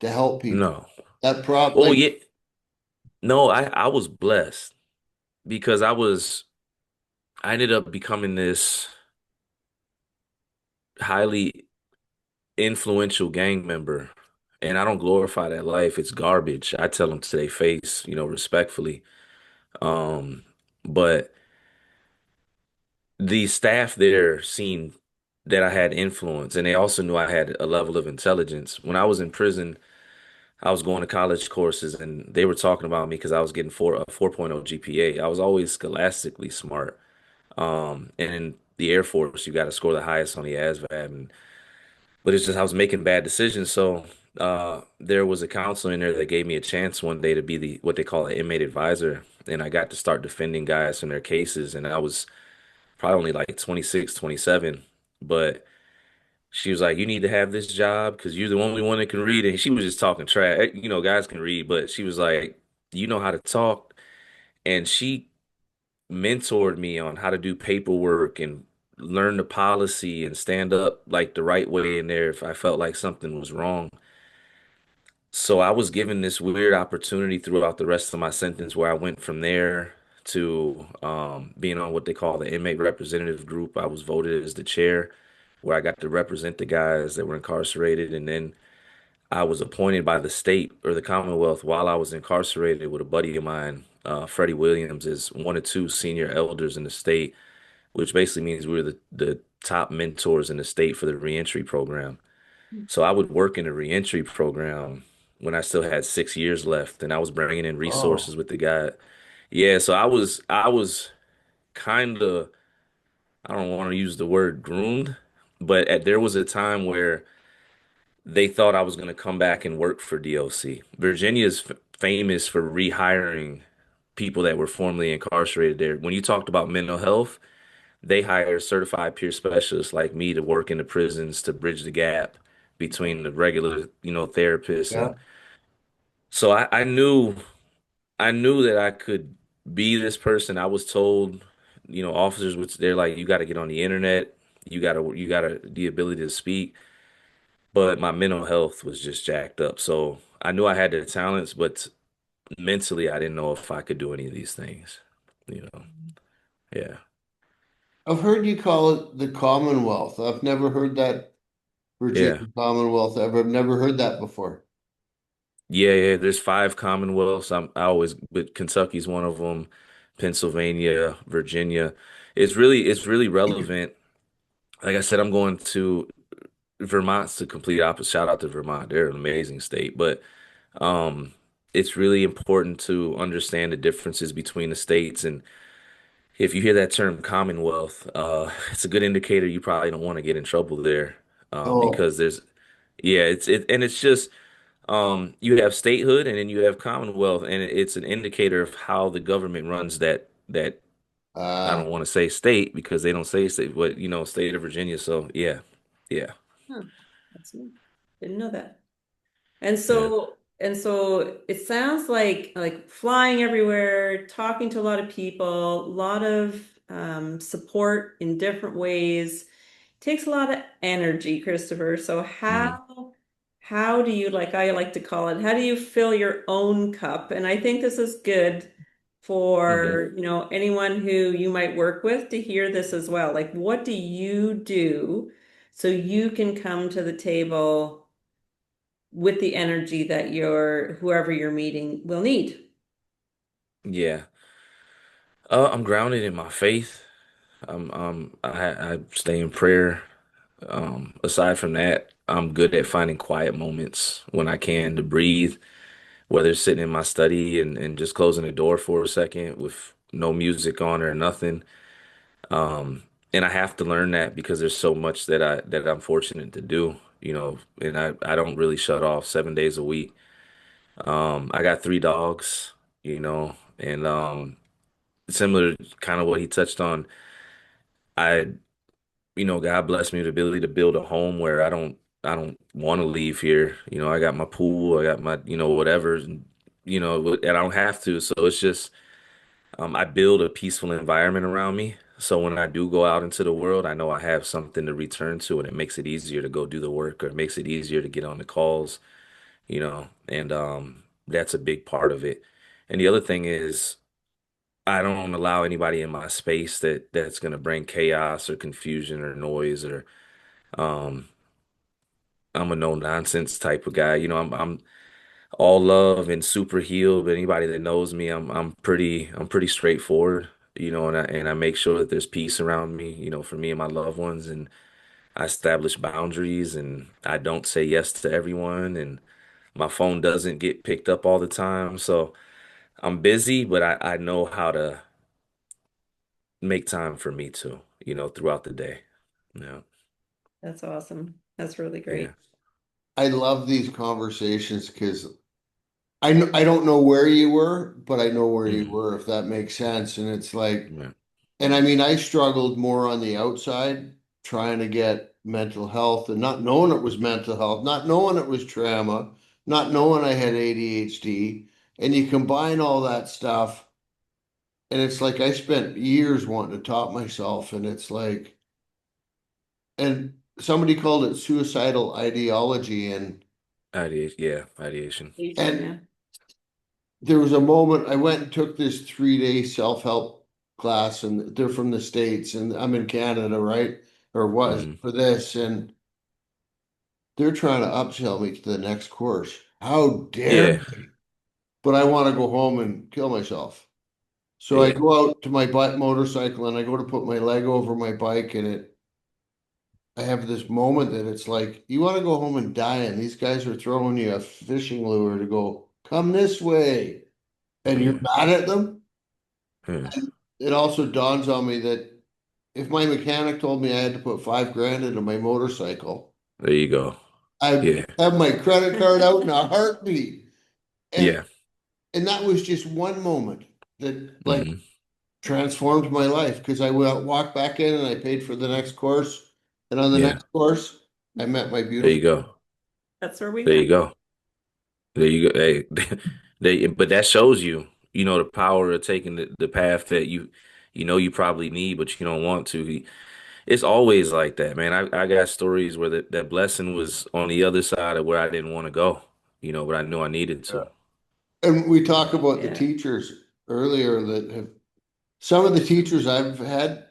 to help people. No. That prop, Oh like, yeah. No, I was blessed because I ended up becoming this highly influential gang member. And I don't glorify that life. It's garbage. I tell them to their face, respectfully. Um, but the staff there seen that I had influence, and they also knew I had a level of intelligence. When I was in prison, I was going to college courses, and they were talking about me because I was getting a 4.0 GPA. I was always scholastically smart. And in the Air Force, you got to score the highest on the ASVAB, but it's just I was making bad decisions. So there was a counselor in there that gave me a chance one day to be the what they call an inmate advisor, and I got to start defending guys from their cases, and I was probably only like 26, 27. But she was like, you need to have this job because you're the only one that can read. And she was just talking trash. Guys can read, but she was like, you know how to talk. And she mentored me on how to do paperwork and learn the policy and stand up like the right way in there if I felt like something was wrong. So I was given this weird opportunity throughout the rest of my sentence where I went from there to being on what they call the inmate representative group. I was voted as the chair, where I got to represent the guys that were incarcerated, and then I was appointed by the state or the Commonwealth while I was incarcerated with a buddy of mine, Freddie Williams, is one of two senior elders in the state, which basically means we were the top mentors in the state for the reentry program. So I would work in the reentry program when I still had 6 years left, and I was bringing in Oh, resources with the guy. Yeah, so I was kind of, I don't want to use the word groomed, but there was a time where they thought I was going to come back and work for DOC. Virginia is famous for rehiring people that were formerly incarcerated there. When you talked about mental health, they hire certified peer specialists like me to work in the prisons to bridge the gap between the regular, therapists. yeah. And so I knew that I could be this person. I was told, officers would, they're like, you got to get on the internet. You got to the ability to speak. But my mental health was just jacked up. So I knew I had the talents, but mentally I didn't know if I could do any of these things. You know. Yeah. I've heard you call it the Commonwealth. I've never heard that Virginia Yeah. Commonwealth ever. I've never heard that before. Yeah, yeah. There's five Commonwealths. But Kentucky's one of them. Pennsylvania, Virginia. It's really relevant. Like I said, I'm going to Vermont's the complete opposite. Shout out to Vermont. They're an amazing state. But um, it's really important to understand the differences between the states. And if you hear that term Commonwealth, it's a good indicator you probably don't want to get in trouble there. Oh, Because yeah, and it's just you have statehood and then you have Commonwealth, and it's an indicator of how the government runs that I uh, don't want to say state because they don't say state, but state of Virginia. So yeah, yeah, Huh, that's neat. Didn't know that. And yeah, so it sounds like flying everywhere, talking to a lot of people, a lot of support in different ways. Takes a lot of energy, Christopher. So mm, how do you, like I like to call it, how do you fill your own cup? And I think this is good hmm for, anyone who you might work with to hear this as well. Like, what do you do so you can come to the table with the energy that whoever you're meeting will need? yeah. I'm grounded in my faith. I stay in prayer. Aside from that, I'm good at finding quiet moments when I can to breathe, whether it's sitting in my study and just closing the door for a second with no music on or nothing. Um, and I have to learn that because there's so much that I'm fortunate to do, and I don't really shut off 7 days a week. I got three dogs, and similar kind of what he touched on. I God blessed me with the ability to build a home where I don't want to leave here. I got my pool, I got my, whatever, and I don't have to. So it's just I build a peaceful environment around me. So when I do go out into the world, I know I have something to return to, and it makes it easier to go do the work, or it makes it easier to get on the calls, and that's a big part of it. And the other thing is I don't allow anybody in my space that's going to bring chaos or confusion or noise or um I'm a no nonsense type of guy. I'm all love and super healed, but anybody that knows me, I'm pretty straightforward, and I make sure that there's peace around me, for me and my loved ones, and I establish boundaries, and I don't say yes to everyone, and my phone doesn't get picked up all the time. So I'm busy, but I know how to make time for me too, throughout the day. Yeah. That's awesome. That's really Yeah. great. I love these conversations because I don't know where you were, but I know where you hmm were, if that makes sense. And it's like, Yeah. and I mean, I struggled more on the outside trying to get mental health and not knowing it was mental health, not knowing it was trauma, not knowing I had ADHD. And you combine all that stuff, and it's like I spent years wanting to top myself, and it's like, and somebody called it suicidal ideology, Ideation. Yeah. Ideation. Asian, and yeah. there was a moment I went and took this 3-day self-help class, and they're from the States, and I'm in Canada, right? Or was Hmm. for this, and they're trying to upsell me to the next course. How dare Yeah, they? But I want to go home and kill myself. So I yeah, go out to my bike motorcycle and I go to put my leg over my bike, and I have this moment that it's like, you want to go home and die, and these guys are throwing you a fishing lure to go, come this way, and you're yeah, mad at them. yeah. It also dawns on me that if my mechanic told me I had to put 5 grand into my motorcycle, There you go. I'd Yeah, have my credit card out in a heartbeat. And yeah. and that was just one moment that like Hmm. transformed my life, because I walked back in and I paid for the next course. And on the Yeah, next course, I met my there you beautiful. go. That's where we There met. you go. There you go. Hey, but that shows you, the power of taking the path that you probably need, but you don't want to. It's always like that, man. I got stories where that blessing was on the other side of where I didn't want to go, but I knew I needed to. And we talk about the Yeah. teachers earlier that have some of the teachers I've had,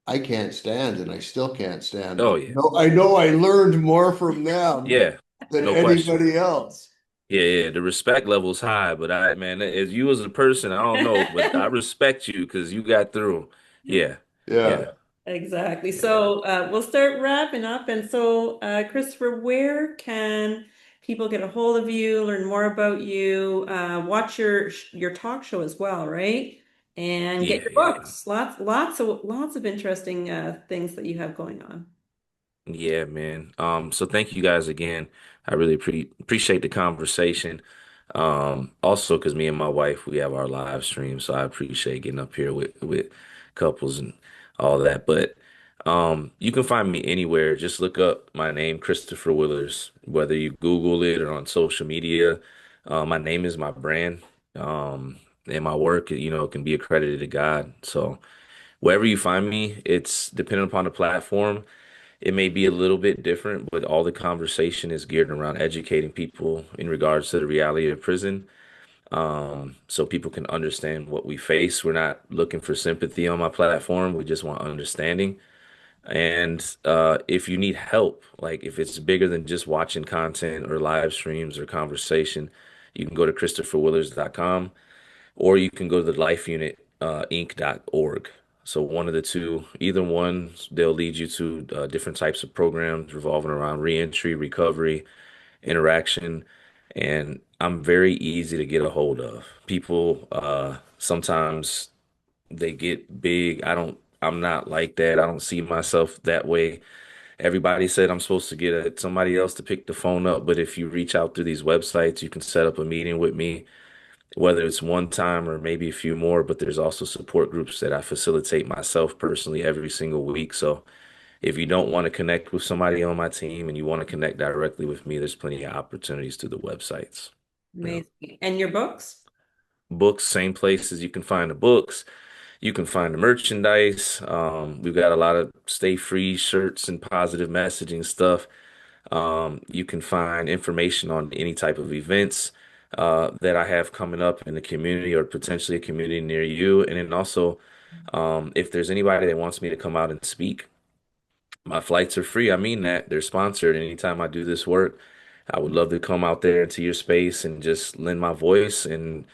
I can't stand, and I still can't stand. Oh But yeah. no, I know I learned more from them Yeah. than No question. anybody else. Yeah, yeah. The respect level's high, but man, as you as a person, I don't know, but I respect you because you got through. Yeah. Yeah. Yeah. Exactly. Yeah. So we'll start wrapping up. And so, Christopher, where can people get a hold of you, learn more about you, watch your talk show as well, right? And get Yeah, your yeah. books. Lots of interesting things that you have going on. Yeah, man. So thank you guys again. I really appreciate the conversation. Also because me and my wife, we have our live stream, so I appreciate getting up here with couples and all that. But you can find me anywhere. Just look up my name, Christopher Willars, whether you Google it or on social media. My name is my brand. And my work, can be accredited to God. So wherever you find me, it's dependent upon the platform. It may be a little bit different, but all the conversation is geared around educating people in regards to the reality of prison, so people can understand what we face. We're not looking for sympathy on my platform. We just want understanding. And if you need help, like if it's bigger than just watching content or live streams or conversation, you can go to ChristopherWillers.com, or you can go to the lifeunit, inc.org. So one of the two, either one, they'll lead you to different types of programs revolving around reentry, recovery, interaction, and I'm very easy to get a hold of. People sometimes they get big. I'm not like that. I don't see myself that way. Everybody said I'm supposed to get somebody else to pick the phone up, but if you reach out through these websites, you can set up a meeting with me, whether it's one time or maybe a few more, but there's also support groups that I facilitate myself personally every single week. So if you don't want to connect with somebody on my team and you want to connect directly with me, there's plenty of opportunities through the websites. Yeah. Amazing. And your books? Books, same places you can find the books. You can find the merchandise. We've got a lot of stay free shirts and positive messaging stuff. You can find information on any type of events that I have coming up in the community or potentially a community near you. And then also, if there's anybody that wants me to come out and speak, my flights are free. I mean that. They're sponsored. Anytime I do this work, I would love to come out there into your space and just lend my voice. And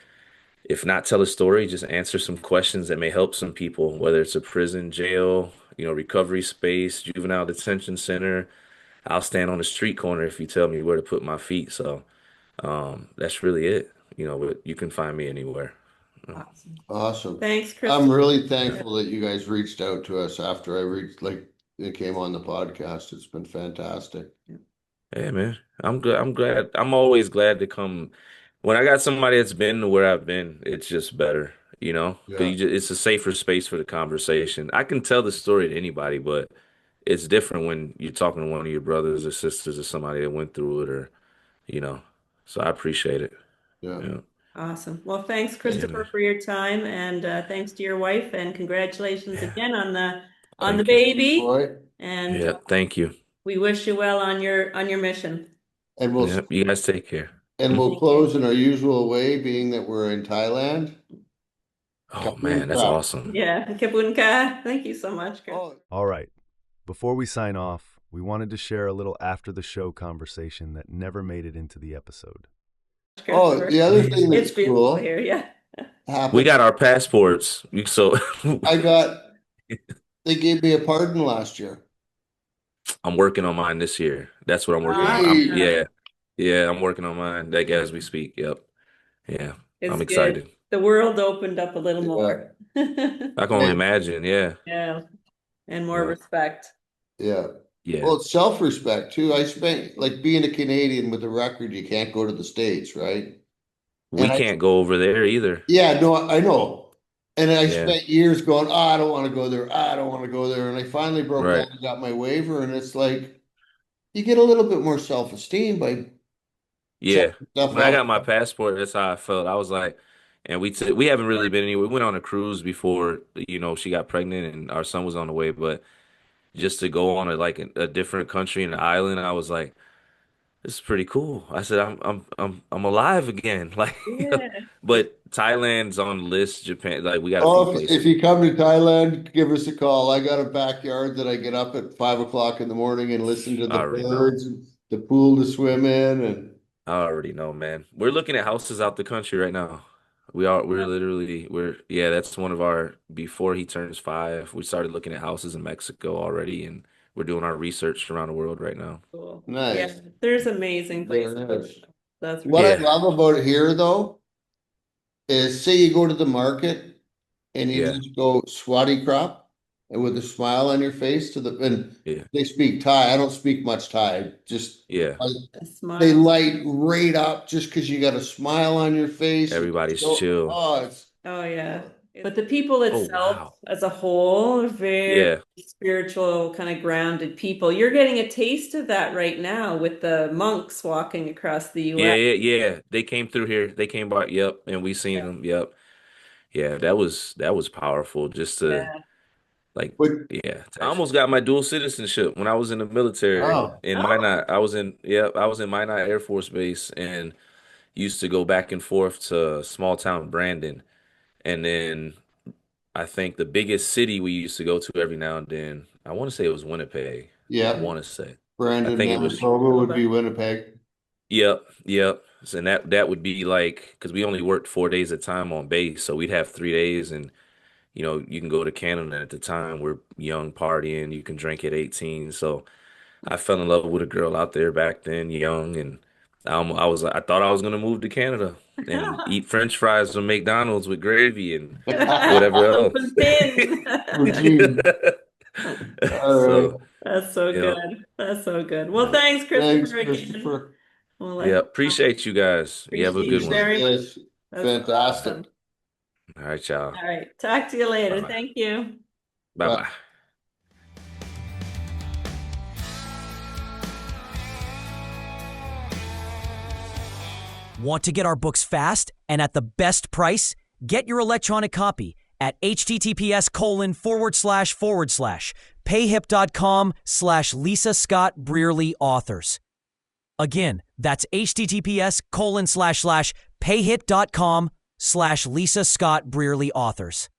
if not tell a story, just answer some questions that may help some people, whether it's a prison, jail, recovery space, juvenile detention center. I'll stand on the street corner if you tell me where to put my feet. So that's really it. But you can find me anywhere. Awesome. Awesome. Thanks, I'm Christopher. really Yeah. thankful that you guys reached out to us after I reached, like, it came on the podcast. It's been fantastic. Hey man, I'm good. I'm glad. I'm always glad to come. When I got somebody that's been to where I've been, it's just better, because Yeah, it's a safer space for the conversation. I can tell the story to anybody, but it's different when you're talking to one of your brothers or sisters or somebody that went through it, or you know. So I appreciate it. yeah. Yeah, Awesome. Well, thanks, yeah, man. Christopher, for your time, and thanks to your wife, and congratulations Yeah, again on the thank you. baby. Right. And Yeah, thank you. we wish you well on your mission. And we'll Yeah, you guys take care. And we'll close in our usual way, being that we're in Thailand. Oh man, that's awesome. Yeah, Kapun ka. Thank you so much, Chris. Oh, All right. Before we sign off, we wanted to share a little after the show conversation that never made it into the episode. oh, the other thing It's that's beautiful cool here, yeah. We happened. got our passports, so They gave me a pardon last year. I'm working on mine this year. That's what I'm working on. Hey. Yeah, I'm working on mine. Like as we speak. Yep. Yeah, It's I'm good. excited. The world opened up a little more. I can only imagine. Yeah. Yeah, and more Yeah. respect. Yeah. Yeah. Well, it's self-respect too. I spent, like, being a Canadian with a record, you can't go to the States, right? We can't go over there either. Yeah, no, I know. And I Yeah. spent years going, I don't want to go there. I don't want to go there. And I finally broke Right. down and got my waiver. And it's like, you get a little bit more self-esteem by Yeah. checking stuff When I got out. my passport, that's how I felt. I was like, and we haven't really been anywhere. We went on a cruise before, she got pregnant and our son was on the way, but just to go on a different country and an island, I was like, this is pretty cool. I said, I'm alive again. Like, Yeah. but Thailand's on the list, Japan, like we got a few Oh, if places. you come to Thailand, give us a call. I got a backyard that I get up at 5 o'clock in the morning and listen to I the already know. birds, and the pool to swim in, and I already know, man. We're looking at houses out the country right now. Yeah, that's one of our, before he turns 5, we started looking at houses in Mexico already, and we're doing our research around the world right now. Cool. Nice. Yeah, there's amazing There places. is. That's for What I sure. love about here, though, is say you go to the market and you Yeah. just go swati crop and with a smile on your face and Yeah. they speak Thai. I don't speak much Thai. Yeah. A smile. They light right up just because you got a smile on your face. Everybody's So- chill. Oh yeah. But the people Oh, itself wow. as a whole are very Yeah. spiritual, kind of grounded people. You're getting a taste of that right now with the monks walking across the Yeah, US. yeah. They came through here. They came by, yep, and we seen them. Yep. Yeah, that was powerful just to Yeah. like But yeah. I almost got my dual citizenship when I was in the military oh, in Oh. Minot. I was in Minot Air Force Base and used to go back and forth to small town Brandon. And then I think the biggest city we used to go to every now and then, I want to say it was Winnipeg. I yeah, want to say. I Brandon, think it was Manitoba would be Winnipeg. Yep. So and that would be like, because we only worked 4 days at a time on base, so we'd have 3 days, and you can go to Canada at the time. We're young, partying. You can drink at 18. So I fell in love with a girl out there back then, young, and I thought I was gonna move to Canada and eat French fries from McDonald's with gravy and whatever else. Open pin. Poutine. All right. So That's so yeah, good. That's so good. Well, thanks, Christopher, Thanks, again. Christopher. We'll let yeah, you know. appreciate you guys. You have a Appreciate good you one. very much. Yes, That's fantastic. awesome. All right, y'all. All right. Talk to you later. Bye-bye. Thank you. Bye-bye. Want to get our books fast and at the best price? Get your electronic copy at https://payhip.com/Lisa Scott Brearley authors. Again, that's https://payhip.com/Lisa Scott Brearley authors.